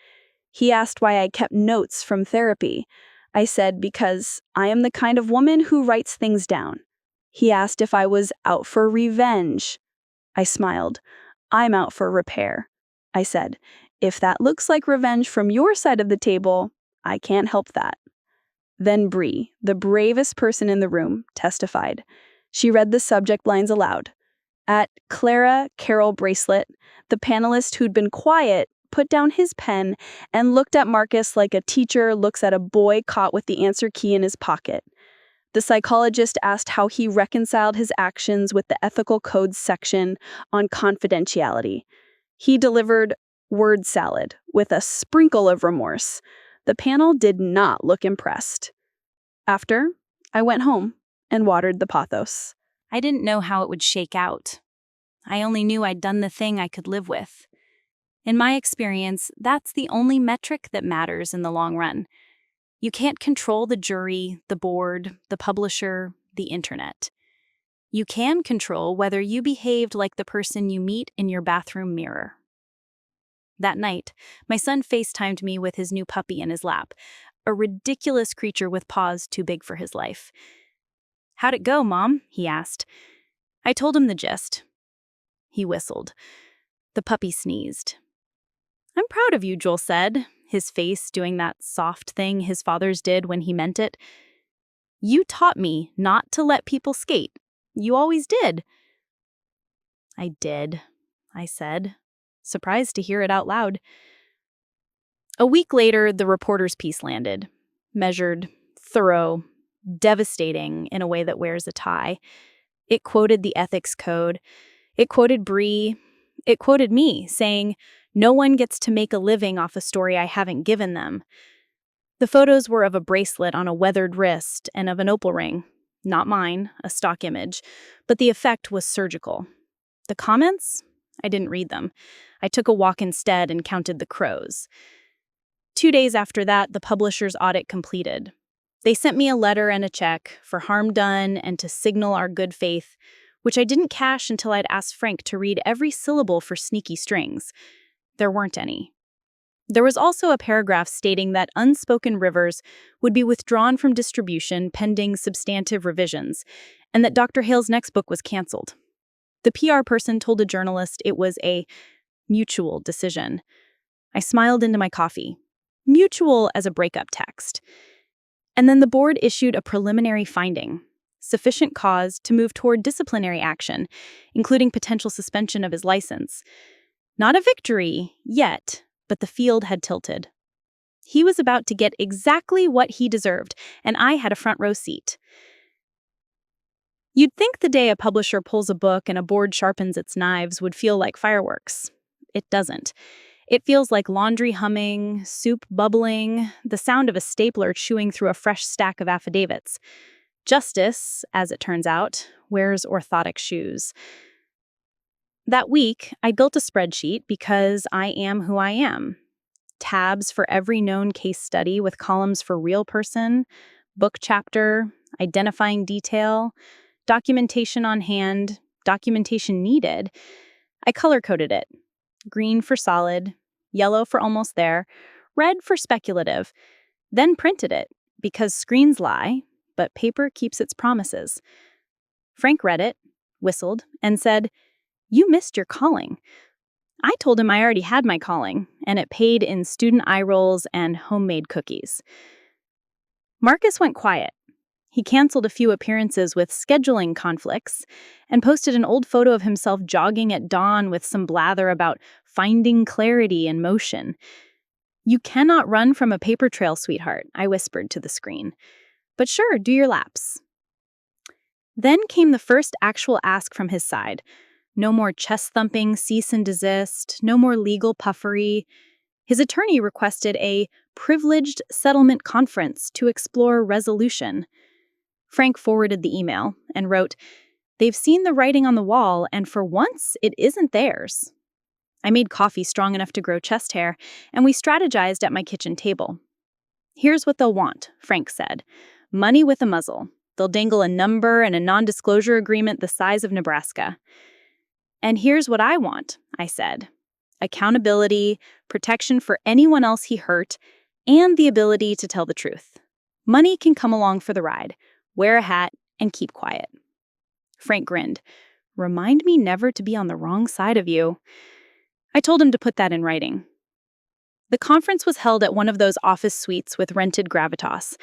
He asked why I kept notes from therapy. I said, "Because I am the kind of woman who writes things down." He asked if I was out for revenge. I smiled. "I'm out for repair." I said, "If that looks like revenge from your side of the table, I can't help that." Then Bree, the bravest person in the room, testified. She read the subject lines aloud. At Clara Carroll Bracelet, the panelist who'd been quiet put down his pen and looked at Marcus like a teacher looks at a boy caught with the answer key in his pocket. The psychologist asked how he reconciled his actions with the ethical codes section on confidentiality. He delivered word salad with a sprinkle of remorse. The panel did not look impressed. After, I went home and watered the pothos. I didn't know how it would shake out. I only knew I'd done the thing I could live with. In my experience, that's the only metric that matters in the long run. You can't control the jury, the board, the publisher, the internet. You can control whether you behaved like the person you meet in your bathroom mirror. That night, my son FaceTimed me with his new puppy in his lap, a ridiculous creature with paws too big for his life. "How'd it go, Mom?" he asked. I told him the gist. He whistled. The puppy sneezed. "I'm proud of you," Joel said, his face doing that soft thing his fathers did when he meant it. "You taught me not to let people skate. You always did." "I did," I said, surprised to hear it out loud. A week later, the reporter's piece landed. Measured, thorough, devastating in a way that wears a tie. It quoted the ethics code. It quoted Bree. It quoted me, saying, "No one gets to make a living off a story I haven't given them." The photos were of a bracelet on a weathered wrist and of an opal ring. Not mine, a stock image, but the effect was surgical. The comments? I didn't read them. I took a walk instead and counted the crows. 2 days after that, the publisher's audit completed. They sent me a letter and a check for harm done and to signal our good faith, which I didn't cash until I'd asked Frank to read every syllable for sneaky strings. There weren't any. There was also a paragraph stating that Unspoken Rivers would be withdrawn from distribution pending substantive revisions, and that Dr. Hale's next book was canceled. The PR person told a journalist it was a mutual decision. I smiled into my coffee. Mutual as a breakup text. And then the board issued a preliminary finding, sufficient cause to move toward disciplinary action, including potential suspension of his license. Not a victory yet, but the field had tilted. He was about to get exactly what he deserved, and I had a front row seat. You'd think the day a publisher pulls a book and a board sharpens its knives would feel like fireworks. It doesn't. It feels like laundry humming, soup bubbling, the sound of a stapler chewing through a fresh stack of affidavits. Justice, as it turns out, wears orthotic shoes. That week, I built a spreadsheet because I am who I am. Tabs for every known case study with columns for real person, book chapter, identifying detail, documentation on hand, documentation needed. I color-coded it. Green for solid, yellow for almost there, red for speculative. Then printed it, because screens lie, but paper keeps its promises. Frank read it, whistled, and said, "You missed your calling." I told him I already had my calling, and it paid in student eye rolls and homemade cookies. Marcus went quiet. He canceled a few appearances with scheduling conflicts and posted an old photo of himself jogging at dawn with some blather about finding clarity in motion. "You cannot run from a paper trail, sweetheart," I whispered to the screen. "But sure, do your laps." Then came the first actual ask from his side. No more chest-thumping, cease and desist, no more legal puffery. His attorney requested a privileged settlement conference to explore resolution. Frank forwarded the email and wrote, "They've seen the writing on the wall, and for once, it isn't theirs." I made coffee strong enough to grow chest hair, and we strategized at my kitchen table. "Here's what they'll want," Frank said. "Money with a muzzle. They'll dangle a number and a non-disclosure agreement the size of Nebraska." "And here's what I want," I said. "Accountability, protection for anyone else he hurt, and the ability to tell the truth. Money can come along for the ride. Wear a hat and keep quiet." Frank grinned. "Remind me never to be on the wrong side of you." I told him to put that in writing. The conference was held at one of those office suites with rented gravitas.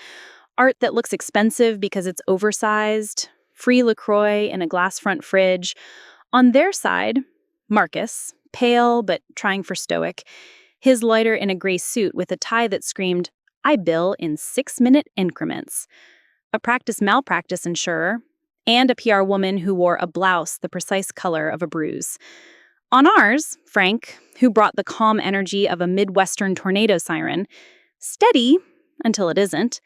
Art that looks expensive because it's oversized, free LaCroix in a glass front fridge. On their side, Marcus, pale but trying for stoic, his lighter in a gray suit with a tie that screamed, "I bill in 6-minute increments." A practice malpractice insurer, and a PR woman who wore a blouse the precise color of a bruise. On ours, Frank, who brought the calm energy of a Midwestern tornado siren, steady until it isn't,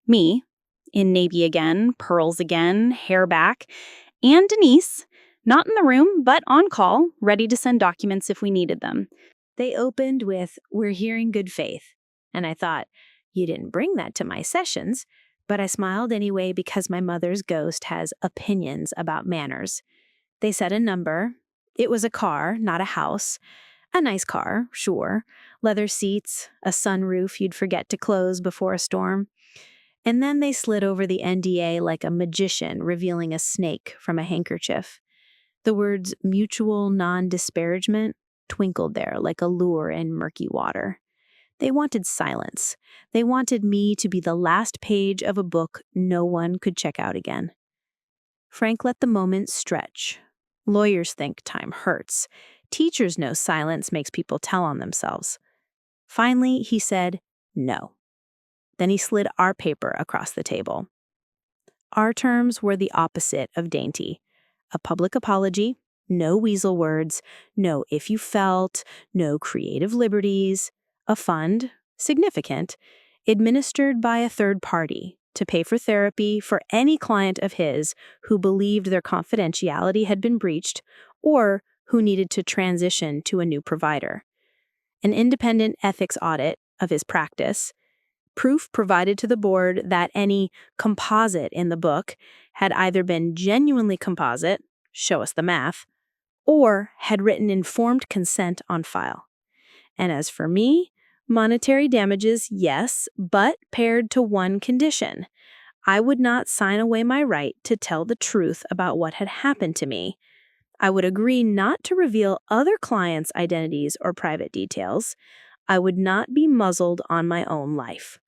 me, in navy again, pearls again, hair back, and Denise, not in the room, but on call, ready to send documents if we needed them. They opened with, "We're here in good faith." And I thought, you didn't bring that to my sessions. But I smiled anyway because my mother's ghost has opinions about manners. They said a number. It was a car, not a house. A nice car, sure. Leather seats, a sunroof you'd forget to close before a storm. And then they slid over the NDA like a magician revealing a snake from a handkerchief. The words mutual non-disparagement twinkled there like a lure in murky water. They wanted silence. They wanted me to be the last page of a book no one could check out again. Frank let the moment stretch. Lawyers think time hurts. Teachers know silence makes people tell on themselves. Finally, he said, "No." Then he slid our paper across the table. Our terms were the opposite of dainty. A public apology, no weasel words, no if you felt, no creative liberties. A fund, significant, administered by a third party to pay for therapy for any client of his who believed their confidentiality had been breached or who needed to transition to a new provider. An independent ethics audit of his practice, proof provided to the board that any composite in the book had either been genuinely composite, show us the math, or had written informed consent on file. And as for me, monetary damages, yes, but paired to one condition. I would not sign away my right to tell the truth about what had happened to me. I would agree not to reveal other clients' identities or private details. I would not be muzzled on my own life.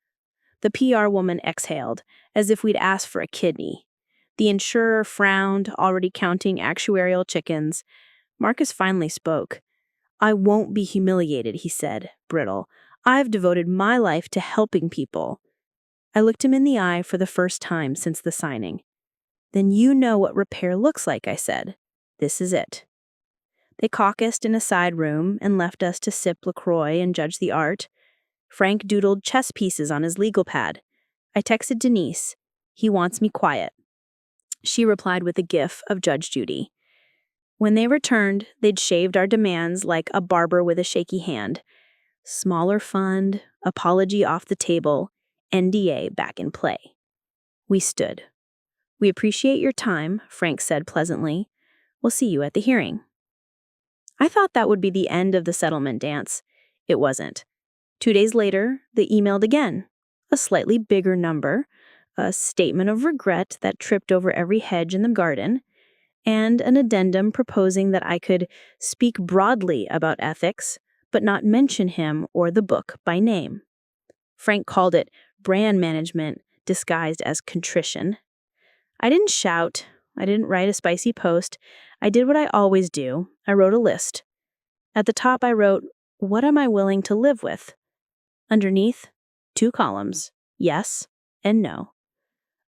The PR woman exhaled, as if we'd asked for a kidney. The insurer frowned, already counting actuarial chickens. Marcus finally spoke. "I won't be humiliated," he said, brittle. "I've devoted my life to helping people." I looked him in the eye for the first time since the signing. "Then you know what repair looks like," I said. "This is it." They caucused in a side room and left us to sip LaCroix and judge the art. Frank doodled chess pieces on his legal pad. I texted Denise. "He wants me quiet." She replied with a gif of Judge Judy. When they returned, they'd shaved our demands like a barber with a shaky hand. Smaller fund, apology off the table, NDA back in play. We stood. "We appreciate your time," Frank said pleasantly. "We'll see you at the hearing." I thought that would be the end of the settlement dance. It wasn't. 2 days later, they emailed again. A slightly bigger number, a statement of regret that tripped over every hedge in the garden, and an addendum proposing that I could speak broadly about ethics, but not mention him or the book by name. Frank called it brand management disguised as contrition. I didn't shout. I didn't write a spicy post. I did what I always do. I wrote a list. At the top, I wrote, "What am I willing to live with?" Underneath, 2 columns, yes and no.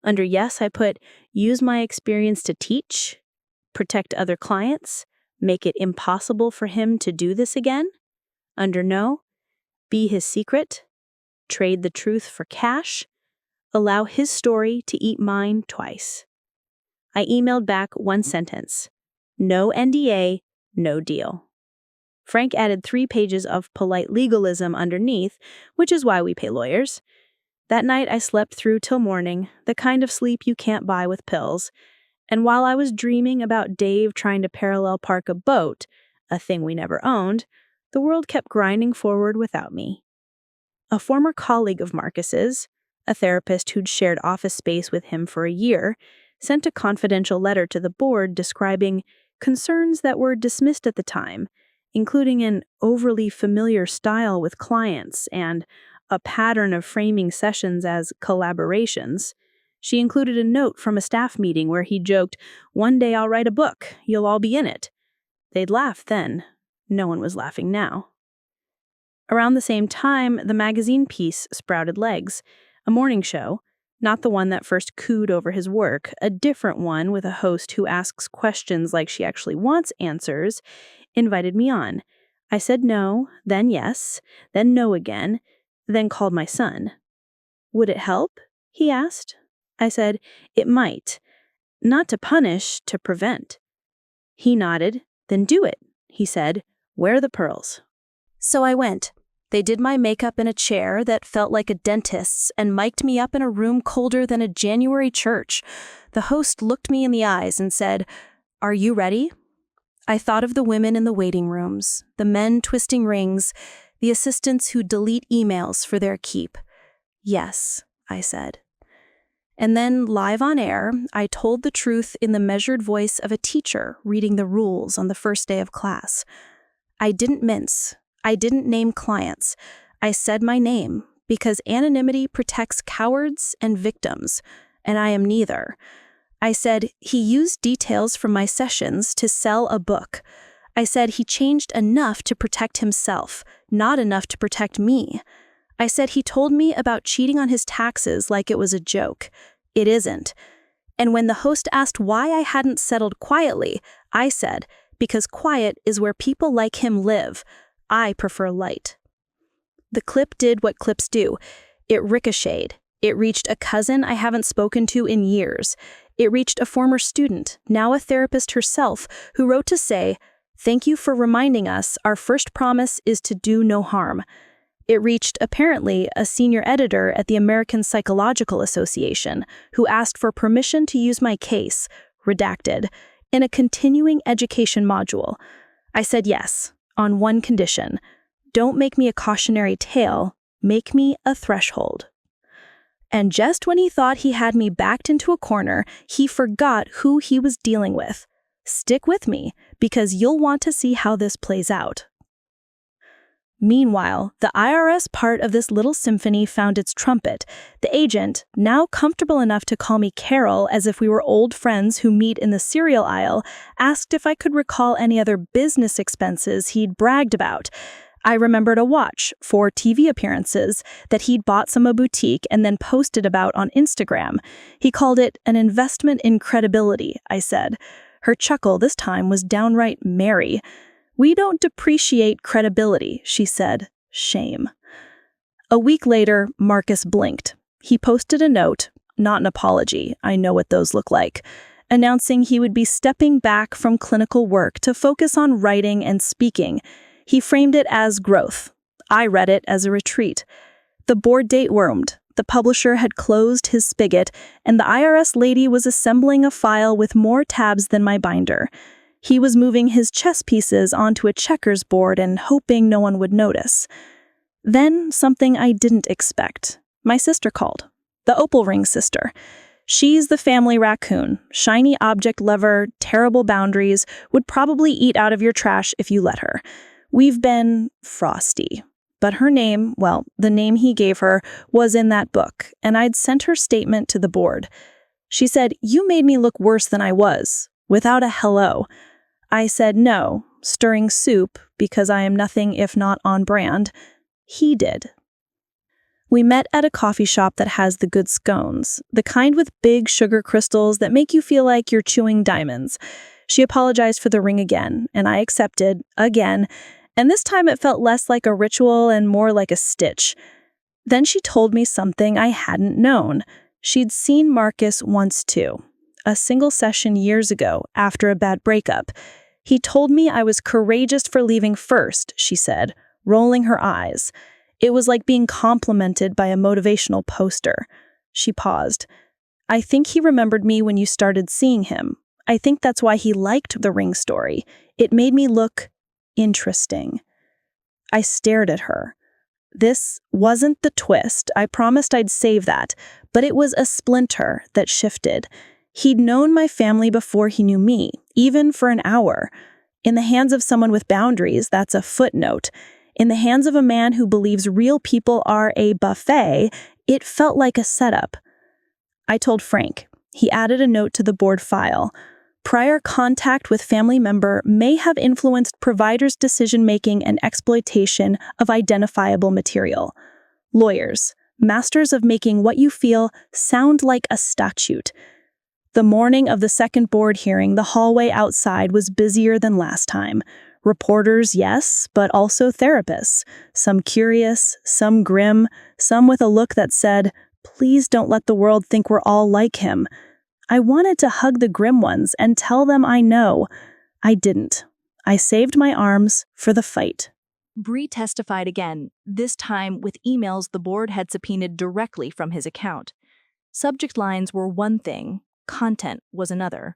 Under yes, I put, "Use my experience to teach, protect other clients, make it impossible for him to do this again." Under no, "Be his secret, trade the truth for cash, allow his story to eat mine twice." I emailed back one sentence, "No NDA, no deal." Frank added 3 pages of polite legalism underneath, which is why we pay lawyers. That night I slept through till morning, the kind of sleep you can't buy with pills. And while I was dreaming about Dave trying to parallel park a boat, a thing we never owned, the world kept grinding forward without me. A former colleague of Marcus's, a therapist who'd shared office space with him for a year, sent a confidential letter to the board describing concerns that were dismissed at the time, including an overly familiar style with clients and a pattern of framing sessions as collaborations. She included a note from a staff meeting where he joked, "One day I'll write a book, you'll all be in it." They'd laugh then. No one was laughing now. Around the same time, the magazine piece sprouted legs. A morning show, not the one that first cooed over his work, a different one with a host who asks questions like she actually wants answers, invited me on. I said no, then yes, then no again, then called my son. "Would it help?" he asked. I said, "It might. Not to punish, to prevent." He nodded. "Then do it," he said. "Wear the pearls." So I went. They did my makeup in a chair that felt like a dentist's and mic'd me up in a room colder than a January church. The host looked me in the eyes and said, "Are you ready?" I thought of the women in the waiting rooms, the men twisting rings, the assistants who delete emails for their keep. "Yes," I said. And then, live on air, I told the truth in the measured voice of a teacher reading the rules on the first day of class. I didn't mince. I didn't name clients. I said my name, because anonymity protects cowards and victims, and I am neither. I said he used details from my sessions to sell a book. I said he changed enough to protect himself, not enough to protect me. I said he told me about cheating on his taxes like it was a joke. It isn't. And when the host asked why I hadn't settled quietly, I said, because quiet is where people like him live. I prefer light. The clip did what clips do. It ricocheted. It reached a cousin I haven't spoken to in years. It reached a former student, now a therapist herself, who wrote to say, Thank you for reminding us our first promise is to do no harm. It reached, apparently, a senior editor at the American Psychological Association who asked for permission to use my case, redacted, in a continuing education module. I said yes, on one condition. Don't make me a cautionary tale, make me a threshold. And just when he thought he had me backed into a corner, he forgot who he was dealing with. Stick with me, because you'll want to see how this plays out. Meanwhile, the IRS part of this little symphony found its trumpet. The agent, now comfortable enough to call me Carol as if we were old friends who meet in the cereal aisle, asked if I could recall any other business expenses he'd bragged about. I remembered a watch, 4 TV appearances, that he'd bought from a boutique and then posted about on Instagram. He called it an investment in credibility, I said. Her chuckle this time was downright merry. We don't depreciate credibility, she said. Shame. A week later, Marcus blinked. He posted a note, not an apology, I know what those look like, announcing he would be stepping back from clinical work to focus on writing and speaking. He framed it as growth. I read it as a retreat. The board date wormed. The publisher had closed his spigot, and the IRS lady was assembling a file with more tabs than my binder. He was moving his chess pieces onto a checkers board and hoping no one would notice. Then something I didn't expect. My sister called. The opal ring sister. She's the family raccoon. Shiny object lover, terrible boundaries, would probably eat out of your trash if you let her. We've been frosty. But her name, well, the name he gave her, was in that book, and I'd sent her statement to the board. She said, "You made me look worse than I was," without a hello. I said no, stirring soup, because I am nothing if not on brand. He did. We met at a coffee shop that has the good scones, the kind with big sugar crystals that make you feel like you're chewing diamonds. She apologized for the ring again, and I accepted, again, and this time it felt less like a ritual and more like a stitch. Then she told me something I hadn't known. She'd seen Marcus once too. A single session years ago, after a bad breakup. He told me I was courageous for leaving first, she said, rolling her eyes. It was like being complimented by a motivational poster. She paused. I think he remembered me when you started seeing him. I think that's why he liked the ring story. It made me look interesting. I stared at her. This wasn't the twist. I promised I'd save that, but it was a splinter that shifted. He'd known my family before he knew me, even for an hour. In the hands of someone with boundaries, that's a footnote. In the hands of a man who believes real people are a buffet, it felt like a setup. I told Frank. He added a note to the board file. Prior contact with family member may have influenced provider's decision-making and exploitation of identifiable material. Lawyers, masters of making what you feel sound like a statute. The morning of the second board hearing, the hallway outside was busier than last time. Reporters, yes, but also therapists. Some curious, some grim, some with a look that said, "Please don't let the world think we're all like him." I wanted to hug the grim ones and tell them I know. I didn't. I saved my arms for the fight. Bree testified again, this time with emails the board had subpoenaed directly from his account. Subject lines were one thing, content was another.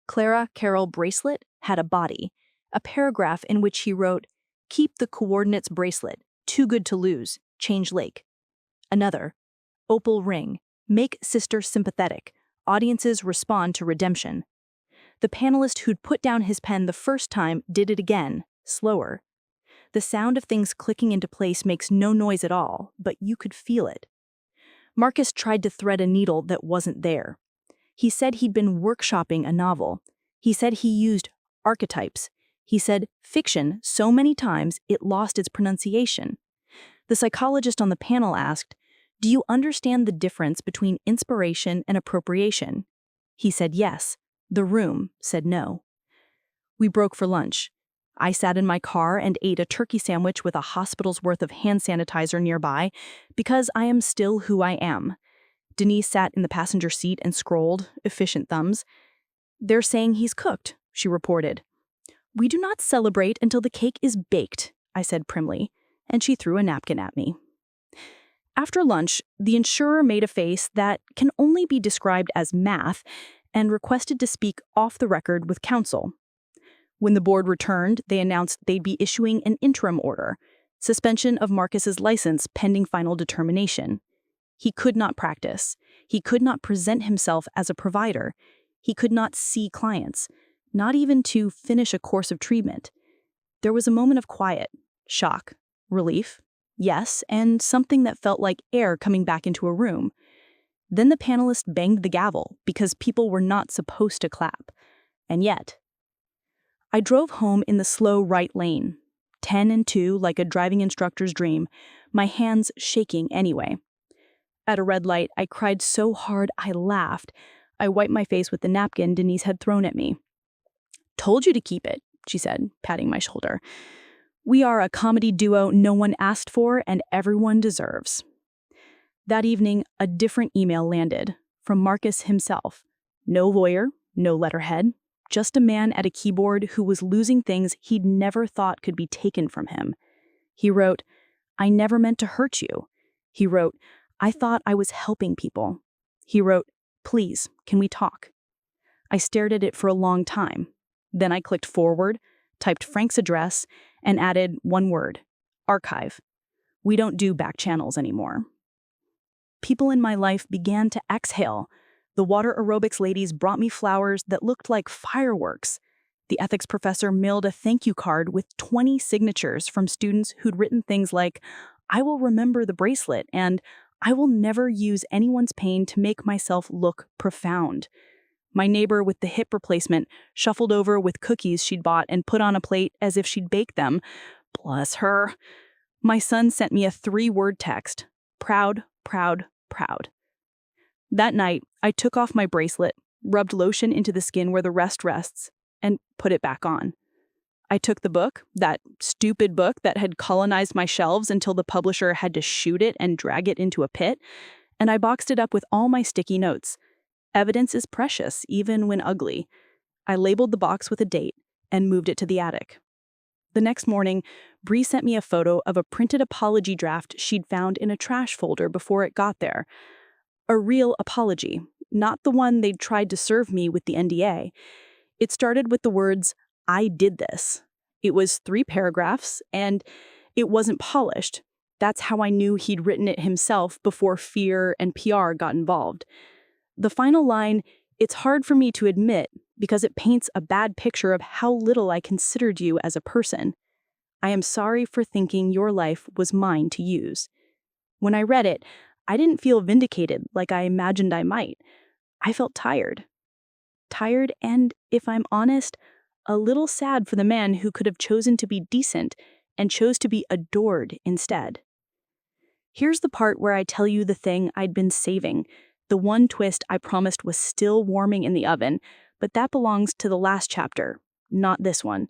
Clara Carroll Bracelet had a body, a paragraph in which he wrote, "Keep the coordinates bracelet, too good to lose, change lake." Another, opal ring, make sister sympathetic, audiences respond to redemption. The panelist who'd put down his pen the first time did it again, slower. The sound of things clicking into place makes no noise at all, but you could feel it. Marcus tried to thread a needle that wasn't there. He said he'd been workshopping a novel. He said he used archetypes. He said fiction so many times it lost its pronunciation. The psychologist on the panel asked, "Do you understand the difference between inspiration and appropriation?" He said yes. The room said no. We broke for lunch. I sat in my car and ate a turkey sandwich with a hospital's worth of hand sanitizer nearby because I am still who I am. Denise sat in the passenger seat and scrolled, efficient thumbs. "They're saying he's cooked," she reported. "We do not celebrate until the cake is baked," I said primly, and she threw a napkin at me. After lunch, the insurer made a face that can only be described as math and requested to speak off the record with counsel. When the board returned, they announced they'd be issuing an interim order, suspension of Marcus's license pending final determination. He could not practice. He could not present himself as a provider. He could not see clients, not even to finish a course of treatment. There was a moment of quiet, shock, relief, yes, and something that felt like air coming back into a room. Then the panelist banged the gavel because people were not supposed to clap. And yet, I drove home in the slow right lane, 10 and 2 like a driving instructor's dream, my hands shaking anyway. At a red light, I cried so hard I laughed. I wiped my face with the napkin Denise had thrown at me. "Told you to keep it," she said, patting my shoulder. "We are a comedy duo no one asked for and everyone deserves." That evening, a different email landed, from Marcus himself. No lawyer, no letterhead, just a man at a keyboard who was losing things he'd never thought could be taken from him. He wrote, "I never meant to hurt you." He wrote, "I thought I was helping people." He wrote, "Please, can we talk?" I stared at it for a long time. Then I clicked forward, typed Frank's address, and added one word, archive. We don't do back channels anymore. People in my life began to exhale. The water aerobics ladies brought me flowers that looked like fireworks. The ethics professor mailed a thank you card with 20 signatures from students who'd written things like, "I will remember the bracelet," and "I will never use anyone's pain to make myself look profound." My neighbor with the hip replacement shuffled over with cookies she'd bought and put on a plate as if she'd baked them. Bless her. My son sent me a 3-word text. Proud, proud, proud. That night, I took off my bracelet, rubbed lotion into the skin where the rest rests, and put it back on. I took the book, that stupid book that had colonized my shelves until the publisher had to shoot it and drag it into a pit, and I boxed it up with all my sticky notes. Evidence is precious, even when ugly. I labeled the box with a date and moved it to the attic. The next morning, Bree sent me a photo of a printed apology draft she'd found in a trash folder before it got there. A real apology, not the one they'd tried to serve me with the NDA. It started with the words, "I did this." It was 3 paragraphs, and it wasn't polished. That's how I knew he'd written it himself before fear and PR got involved. The final line, "It's hard for me to admit because it paints a bad picture of how little I considered you as a person. I am sorry for thinking your life was mine to use." When I read it, I didn't feel vindicated like I imagined I might. I felt tired. Tired and, if I'm honest, a little sad for the man who could have chosen to be decent and chose to be adored instead. Here's the part where I tell you the thing I'd been saving, the one twist I promised was still warming in the oven, but that belongs to the last chapter, not this one.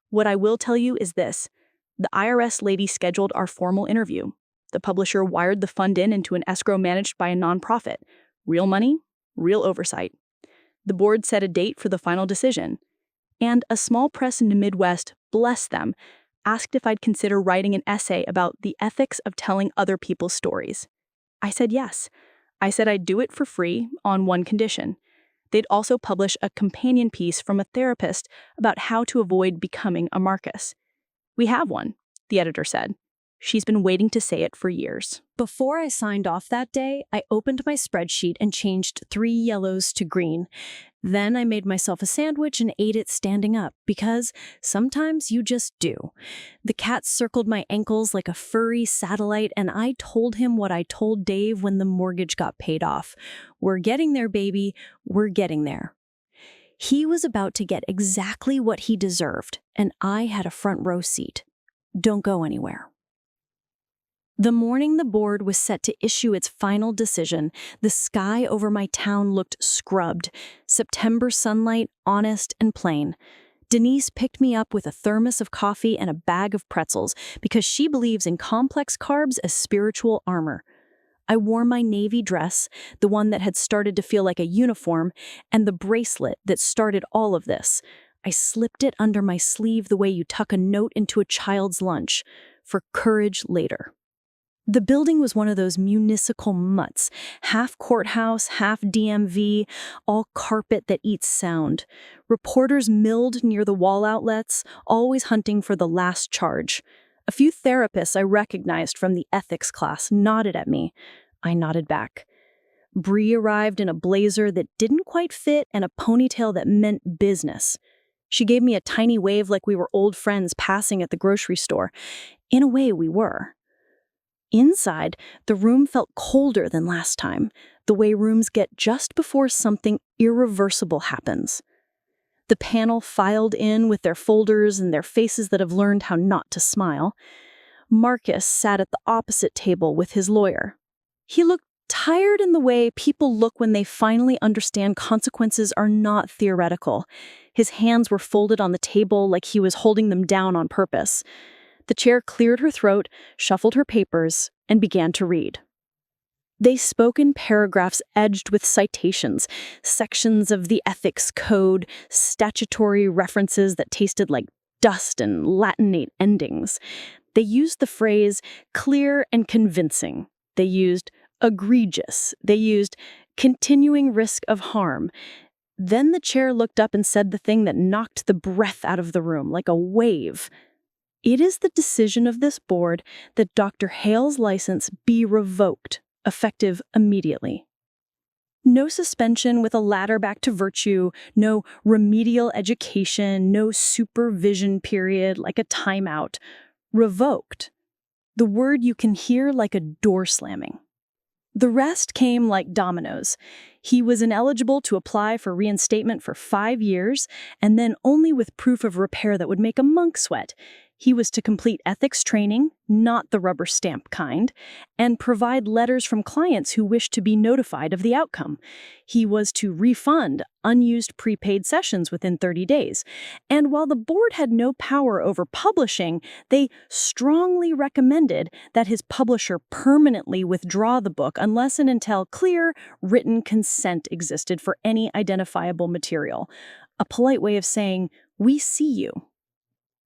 What I will tell you is this. The IRS lady scheduled our formal interview. The publisher wired the fund into an escrow managed by a nonprofit. Real money, real oversight. The board set a date for the final decision. And a small press in the Midwest, bless them, asked if I'd consider writing an essay about the ethics of telling other people's stories. I said yes. I said I'd do it for free on one condition. They'd also publish a companion piece from a therapist about how to avoid becoming a Marcus. "We have one," the editor said. "She's been waiting to say it for years." Before I signed off that day, I opened my spreadsheet and changed 3 yellows to green. Then I made myself a sandwich and ate it standing up, because sometimes you just do. The cat circled my ankles like a furry satellite, and I told him what I told Dave when the mortgage got paid off. We're getting there, baby. We're getting there. He was about to get exactly what he deserved, and I had a front row seat. Don't go anywhere. The morning the board was set to issue its final decision, the sky over my town looked scrubbed, September sunlight honest and plain. Denise picked me up with a thermos of coffee and a bag of pretzels because she believes in complex carbs as spiritual armor. I wore my navy dress, the one that had started to feel like a uniform, and the bracelet that started all of this. I slipped it under my sleeve the way you tuck a note into a child's lunch, for courage later. The building was one of those municipal mutts, half courthouse, half DMV, all carpet that eats sound. Reporters milled near the wall outlets, always hunting for the last charge. A few therapists I recognized from the ethics class nodded at me. I nodded back. Bree arrived in a blazer that didn't quite fit and a ponytail that meant business. She gave me a tiny wave like we were old friends passing at the grocery store. In a way, we were. Inside, the room felt colder than last time, the way rooms get just before something irreversible happens. The panel filed in with their folders and their faces that have learned how not to smile. Marcus sat at the opposite table with his lawyer. He looked tired in the way people look when they finally understand consequences are not theoretical. His hands were folded on the table like he was holding them down on purpose. The chair cleared her throat, shuffled her papers, and began to read. They spoke in paragraphs edged with citations, sections of the ethics code, statutory references that tasted like dust and Latinate endings. They used the phrase clear and convincing. They used egregious. They used continuing risk of harm. Then the chair looked up and said the thing that knocked the breath out of the room like a wave. It is the decision of this board that Dr. Hale's license be revoked, effective immediately. No suspension with a ladder back to virtue, no remedial education, no supervision period like a timeout. Revoked. The word you can hear like a door slamming. The rest came like dominoes. He was ineligible to apply for reinstatement for 5 years, and then only with proof of repair that would make a monk sweat. He was to complete ethics training, not the rubber stamp kind, and provide letters from clients who wished to be notified of the outcome. He was to refund unused prepaid sessions within 30 days. And while the board had no power over publishing, they strongly recommended that his publisher permanently withdraw the book unless and until clear, written consent existed for any identifiable material. A polite way of saying, "We see you."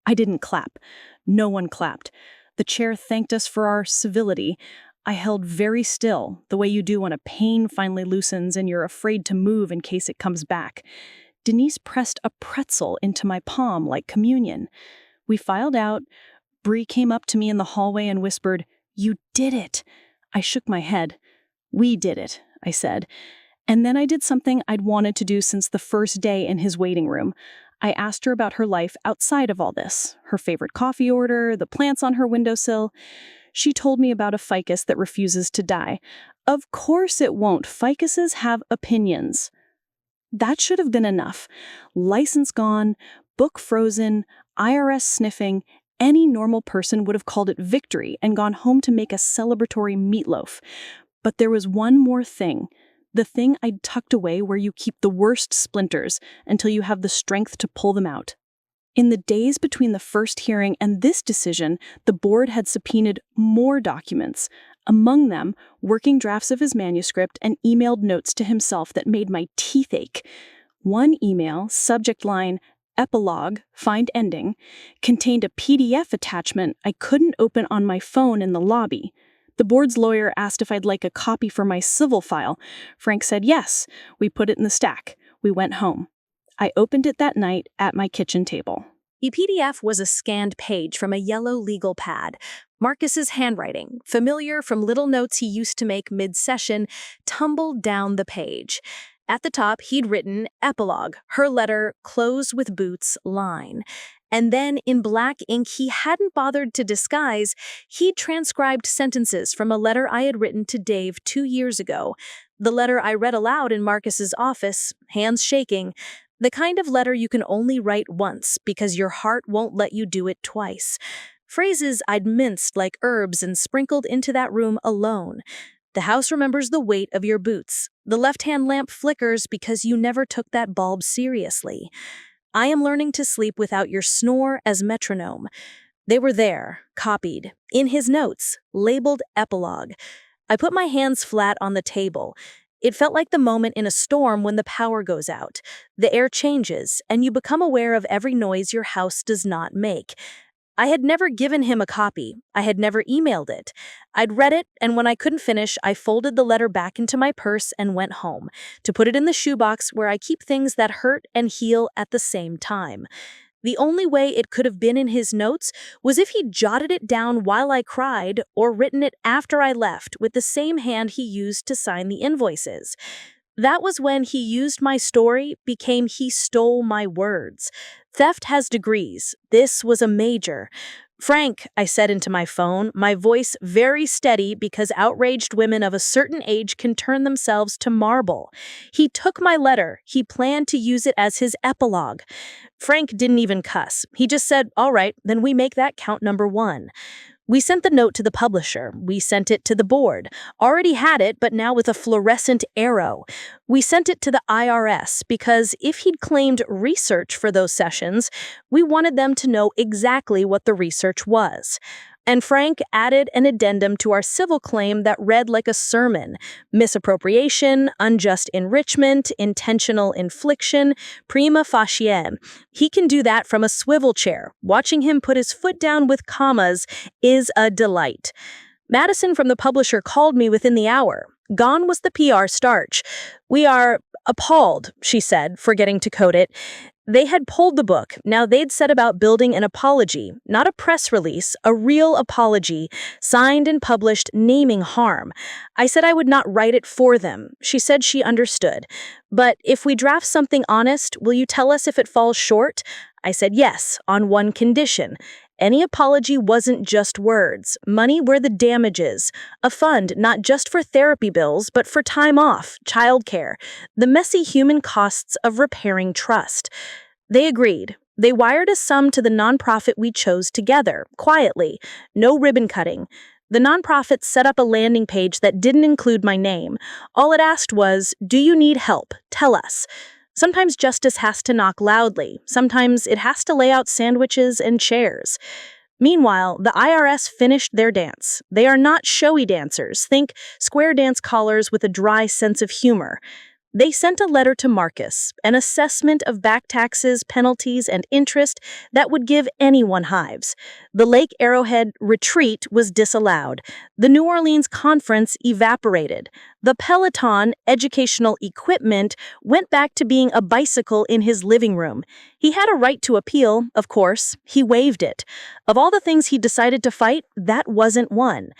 I didn't clap. No one clapped. The chair thanked us for our civility. I held very still, the way you do when a pain finally loosens and you're afraid to move in case it comes back. Denise pressed a pretzel into my palm like communion. We filed out. Bree came up to me in the hallway and whispered, "You did it." I shook my head. "We did it," I said. And then I did something I'd wanted to do since the first day in his waiting room. I asked her about her life outside of all this, her favorite coffee order, the plants on her windowsill. She told me about a ficus that refuses to die. Of course it won't. Ficuses have opinions. That should have been enough. License gone, book frozen, IRS sniffing. Any normal person would have called it victory and gone home to make a celebratory meatloaf. But there was one more thing. The thing I'd tucked away where you keep the worst splinters until you have the strength to pull them out. In the days between the first hearing and this decision, the board had subpoenaed more documents. Among them, working drafts of his manuscript and emailed notes to himself that made my teeth ache. One email, subject line, epilogue, find ending, contained a PDF attachment I couldn't open on my phone in the lobby. The board's lawyer asked if I'd like a copy for my civil file. Frank said yes. We put it in the stack. We went home. I opened it that night at my kitchen table. The PDF was a scanned page from a yellow legal pad. Marcus's handwriting, familiar from little notes he used to make mid-session, tumbled down the page. At the top, he'd written epilogue, her letter, closed with boots, line. And then, in black ink he hadn't bothered to disguise, he'd transcribed sentences from a letter I had written to Dave 2 years ago. The letter I read aloud in Marcus's office, hands shaking. The kind of letter you can only write once because your heart won't let you do it twice. Phrases I'd minced like herbs and sprinkled into that room alone. The house remembers the weight of your boots. The left-hand lamp flickers because you never took that bulb seriously. I am learning to sleep without your snore as metronome. They were there, copied, in his notes, labeled epilogue. I put my hands flat on the table. It felt like the moment in a storm when the power goes out. The air changes, and you become aware of every noise your house does not make. I had never given him a copy. I had never emailed it. I'd read it, and when I couldn't finish, I folded the letter back into my purse and went home to put it in the shoebox where I keep things that hurt and heal at the same time. The only way it could have been in his notes was if he'd jotted it down while I cried or written it after I left with the same hand he used to sign the invoices. That was when he used my story became he stole my words. Theft has degrees. This was a major. Frank, I said into my phone, my voice very steady because outraged women of a certain age can turn themselves to marble. He took my letter. He planned to use it as his epilogue. Frank didn't even cuss. He just said, "All right, then we make that count number 1. We sent the note to the publisher. We sent it to the board. Already had it, but now with a fluorescent arrow. We sent it to the IRS because if he'd claimed research for those sessions, we wanted them to know exactly what the research was. And Frank added an addendum to our civil claim that read like a sermon: misappropriation, unjust enrichment, intentional infliction, prima facie. He can do that from a swivel chair. Watching him put his foot down with commas is a delight. Madison from the publisher called me within the hour. Gone was the PR starch. "We are appalled," she said, forgetting to code it. They had pulled the book. Now they'd set about building an apology, not a press release, a real apology, signed and published, naming harm. I said I would not write it for them. She said she understood. "But if we draft something honest, will you tell us if it falls short?" I said yes, on one condition. Any apology wasn't just words. Money were the damages. A fund not just for therapy bills, but for time off, childcare, the messy human costs of repairing trust. They agreed. They wired a sum to the nonprofit we chose together, quietly, no ribbon cutting. The nonprofit set up a landing page that didn't include my name. All it asked was, "Do you need help? Tell us." Sometimes justice has to knock loudly. Sometimes it has to lay out sandwiches and chairs. Meanwhile, the IRS finished their dance. They are not showy dancers. Think square dance callers with a dry sense of humor. They sent a letter to Marcus, an assessment of back taxes, penalties, and interest that would give anyone hives. The Lake Arrowhead retreat was disallowed. The New Orleans conference evaporated. The Peloton educational equipment went back to being a bicycle in his living room. He had a right to appeal, of course. He waived it. Of all the things he decided to fight, that wasn't one.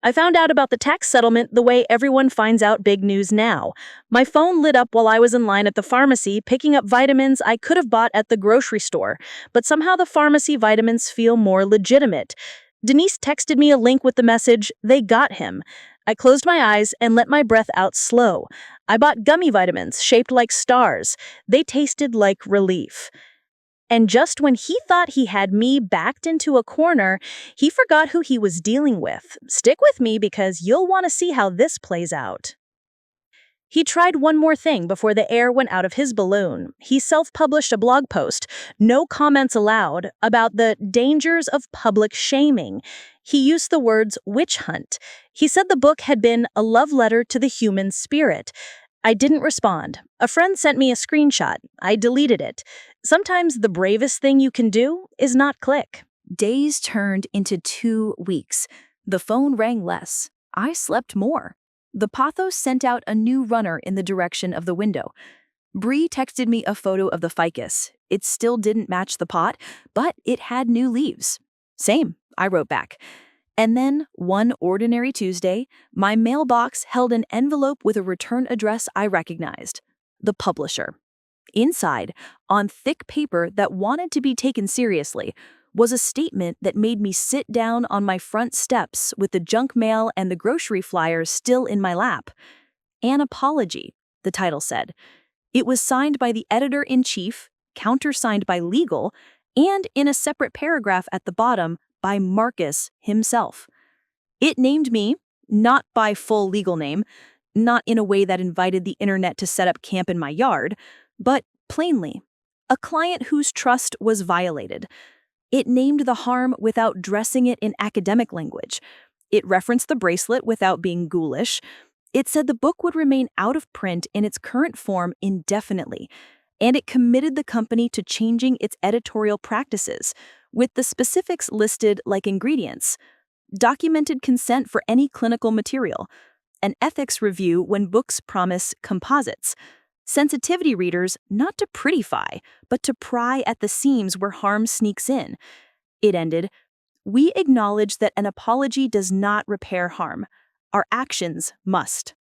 I found out about the tax settlement the way everyone finds out big news now. My phone lit up while I was in line at the pharmacy picking up vitamins I could have bought at the grocery store, but somehow the pharmacy vitamins feel more legitimate. Denise texted me a link with the message, "They got him." I closed my eyes and let my breath out slow. I bought gummy vitamins shaped like stars. They tasted like relief. And just when he thought he had me backed into a corner, he forgot who he was dealing with. Stick with me because you'll want to see how this plays out. He tried one more thing before the air went out of his balloon. He self-published a blog post, no comments allowed, about the dangers of public shaming. He used the words witch hunt. He said the book had been a love letter to the human spirit. I didn't respond. A friend sent me a screenshot. I deleted it. Sometimes the bravest thing you can do is not click. Days turned into 2 weeks. The phone rang less. I slept more. The pothos sent out a new runner in the direction of the window. Bree texted me a photo of the ficus. It still didn't match the pot, but it had new leaves. "Same," I wrote back. And then, one ordinary Tuesday, my mailbox held an envelope with a return address I recognized. The publisher. Inside, on thick paper that wanted to be taken seriously, was a statement that made me sit down on my front steps with the junk mail and the grocery flyers still in my lap. "An apology," the title said. It was signed by the editor-in-chief, countersigned by legal, and in a separate paragraph at the bottom, by Marcus himself. It named me, not by full legal name, not in a way that invited the internet to set up camp in my yard, but plainly, a client whose trust was violated. It named the harm without dressing it in academic language. It referenced the bracelet without being ghoulish. It said the book would remain out of print in its current form indefinitely, and it committed the company to changing its editorial practices, with the specifics listed like ingredients: documented consent for any clinical material, an ethics review when books promise composites, sensitivity readers not to prettify, but to pry at the seams where harm sneaks in. It ended, "We acknowledge that an apology does not repair harm. Our actions must."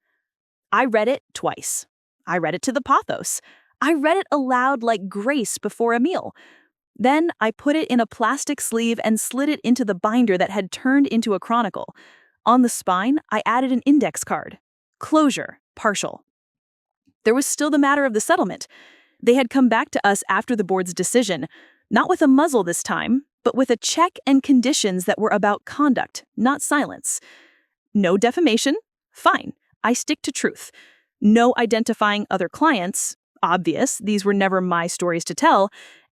I read it twice. I read it to the pathos. I read it aloud like grace before a meal. Then I put it in a plastic sleeve and slid it into the binder that had turned into a chronicle. On the spine, I added an index card. Closure, partial. There was still the matter of the settlement. They had come back to us after the board's decision, not with a muzzle this time, but with a check and conditions that were about conduct, not silence. No defamation? Fine. I stick to truth. No identifying other clients? Obvious, these were never my stories to tell.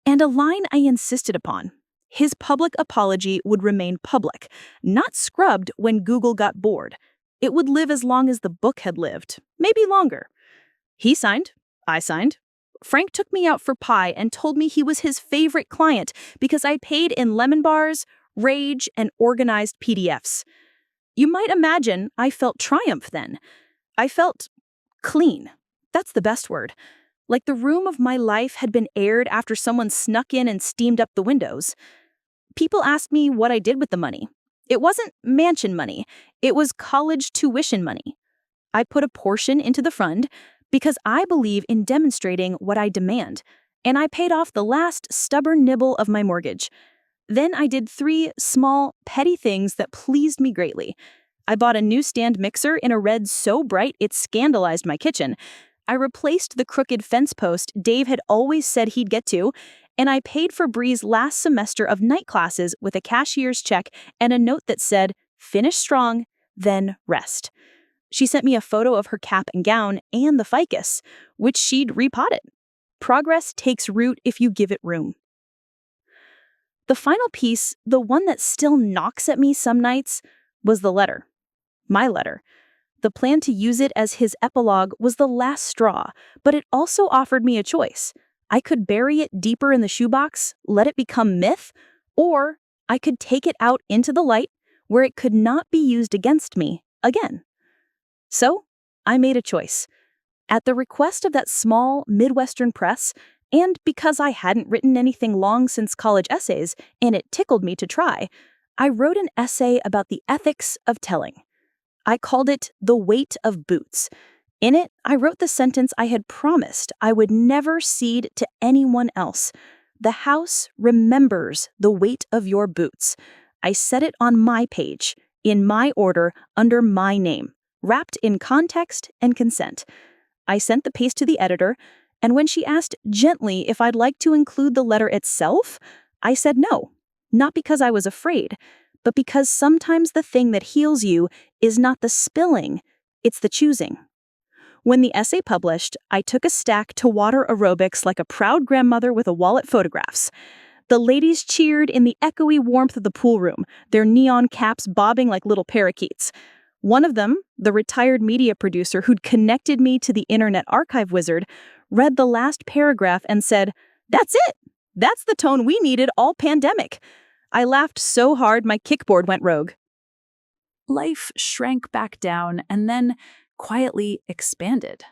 And a line I insisted upon: his public apology would remain public, not scrubbed when Google got bored. It would live as long as the book had lived, maybe longer. He signed. I signed. Frank took me out for pie and told me he was his favorite client because I paid in lemon bars, rage, and organized PDFs. You might imagine I felt triumph then. I felt clean. That's the best word. Like the room of my life had been aired after someone snuck in and steamed up the windows. People asked me what I did with the money. It wasn't mansion money. It was college tuition money. I put a portion into the fund because I believe in demonstrating what I demand, and I paid off the last stubborn nibble of my mortgage. Then I did 3 small, petty things that pleased me greatly. I bought a new stand mixer in a red so bright it scandalized my kitchen. I replaced the crooked fence post Dave had always said he'd get to, and I paid for Bree's last semester of night classes with a cashier's check and a note that said, "Finish strong, then rest." She sent me a photo of her cap and gown and the ficus, which she'd repotted. Progress takes root if you give it room. The final piece, the one that still knocks at me some nights, was the letter. My letter. The plan to use it as his epilogue was the last straw, but it also offered me a choice. I could bury it deeper in the shoebox, let it become myth, or I could take it out into the light where it could not be used against me again. So, I made a choice. At the request of that small Midwestern press, and because I hadn't written anything long since college essays and it tickled me to try, I wrote an essay about the ethics of telling. I called it "The Weight of Boots." In it, I wrote the sentence I had promised I would never cede to anyone else. The house remembers the weight of your boots. I set it on my page, in my order, under my name, wrapped in context and consent. I sent the paste to the editor, and when she asked gently if I'd like to include the letter itself, I said no, not because I was afraid, but because sometimes the thing that heals you is not the spilling, it's the choosing. When the essay published, I took a stack to water aerobics like a proud grandmother with a wall at photographs. The ladies cheered in the echoey warmth of the pool room, their neon caps bobbing like little parakeets. One of them, the retired media producer who'd connected me to the Internet Archive wizard, read the last paragraph and said, "That's it! That's the tone we needed all pandemic." I laughed so hard my kickboard went rogue. Life shrank back down and then quietly expanded.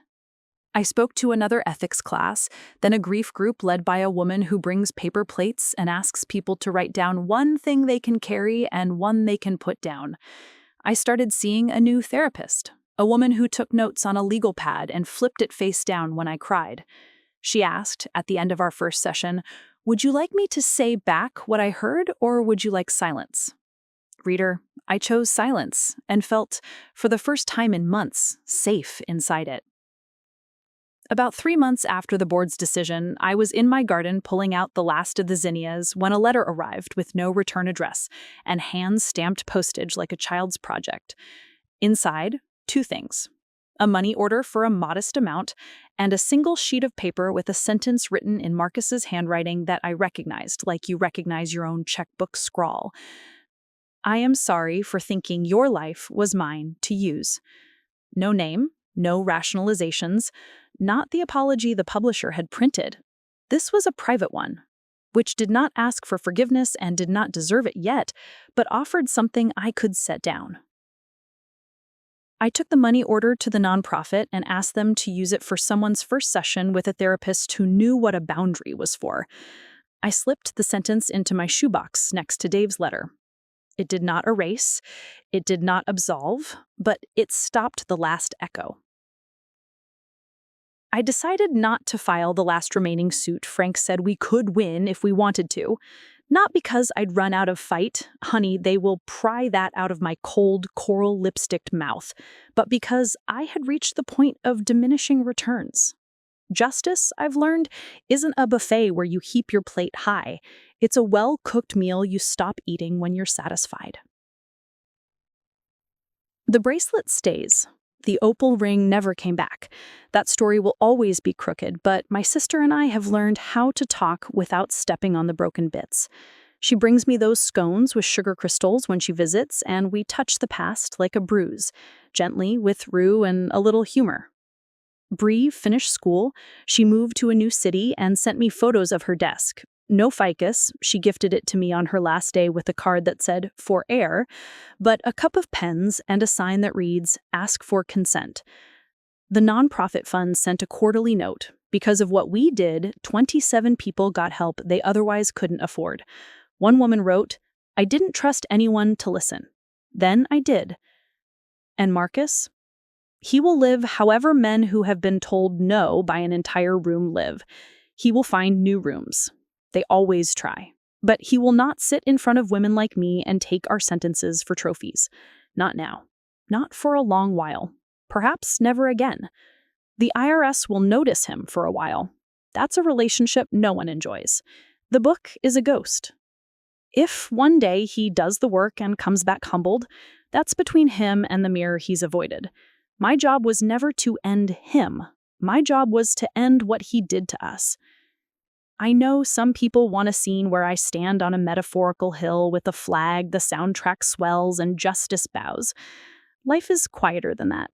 I spoke to another ethics class, then a grief group led by a woman who brings paper plates and asks people to write down one thing they can carry and one they can put down. I started seeing a new therapist, a woman who took notes on a legal pad and flipped it face down when I cried. She asked, at the end of our first session, "Would you like me to say back what I heard, or would you like silence?" Reader, I chose silence and felt, for the first time in months, safe inside it. About 3 months after the board's decision, I was in my garden pulling out the last of the zinnias when a letter arrived with no return address and hand-stamped postage like a child's project. Inside, 2 things: a money order for a modest amount, and a single sheet of paper with a sentence written in Marcus's handwriting that I recognized, like you recognize your own checkbook scrawl. "I am sorry for thinking your life was mine to use. No name, no rationalizations, not the apology the publisher had printed. This was a private one, which did not ask for forgiveness and did not deserve it yet, but offered something I could set down. I took the money order to the nonprofit and asked them to use it for someone's first session with a therapist who knew what a boundary was for. I slipped the sentence into my shoebox next to Dave's letter. It did not erase, it did not absolve, but it stopped the last echo. I decided not to file the last remaining suit Frank said we could win if we wanted to. Not because I'd run out of fight, honey, they will pry that out of my cold, coral lipsticked mouth, but because I had reached the point of diminishing returns. Justice, I've learned, isn't a buffet where you heap your plate high. It's a well-cooked meal you stop eating when you're satisfied. The bracelet stays. The opal ring never came back. That story will always be crooked, but my sister and I have learned how to talk without stepping on the broken bits. She brings me those scones with sugar crystals when she visits, and we touch the past like a bruise, gently, with rue and a little humor. Bree finished school, she moved to a new city and sent me photos of her desk. No ficus, she gifted it to me on her last day with a card that said, "For air," but a cup of pens and a sign that reads, "Ask for consent." The nonprofit fund sent a quarterly note. Because of what we did, 27 people got help they otherwise couldn't afford. One woman wrote, "I didn't trust anyone to listen. Then I did." And Marcus? He will live however men who have been told no by an entire room live. He will find new rooms. They always try. But he will not sit in front of women like me and take our sentences for trophies. Not now. Not for a long while. Perhaps never again. The IRS will notice him for a while. That's a relationship no one enjoys. The book is a ghost. If one day he does the work and comes back humbled, that's between him and the mirror he's avoided. My job was never to end him. My job was to end what he did to us. I know some people want a scene where I stand on a metaphorical hill with a flag, the soundtrack swells, and justice bows. Life is quieter than that.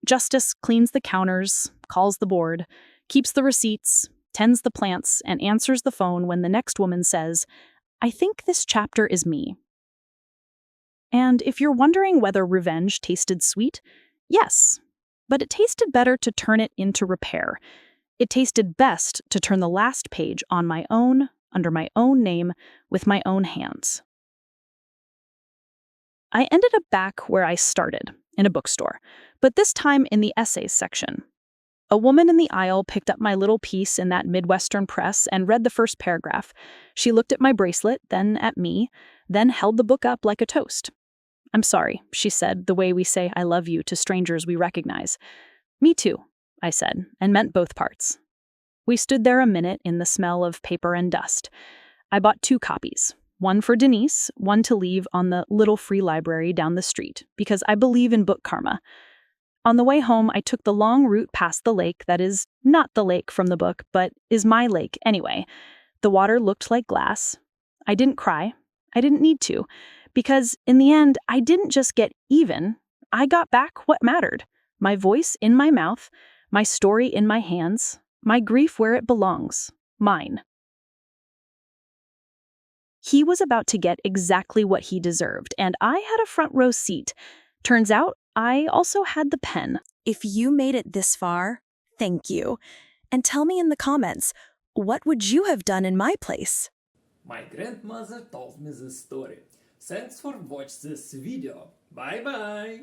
Justice cleans the counters, calls the board, keeps the receipts, tends the plants, and answers the phone when the next woman says, "I think this chapter is me." And if you're wondering whether revenge tasted sweet, yes, but it tasted better to turn it into repair. It tasted best to turn the last page on my own, under my own name, with my own hands. I ended up back where I started, in a bookstore, but this time in the essays section. A woman in the aisle picked up my little piece in that Midwestern press and read the first paragraph. She looked at my bracelet, then at me, then held the book up like a toast. "I'm sorry," she said, the way we say "I love you" to strangers we recognize. "Me too," I said, and meant both parts. We stood there a minute in the smell of paper and dust. I bought 2 copies, one for Denise, one to leave on the little free library down the street, because I believe in book karma. On the way home, I took the long route past the lake that is not the lake from the book, but is my lake anyway. The water looked like glass. I didn't cry. I didn't need to, because in the end, I didn't just get even. I got back what mattered. My voice in my mouth, my story in my hands, my grief where it belongs, mine. He was about to get exactly what he deserved, and I had a front row seat. Turns out, I also had the pen. If you made it this far, thank you. And tell me in the comments, what would you have done in my place? My grandmother told me this story. Thanks for watching this video. Bye bye!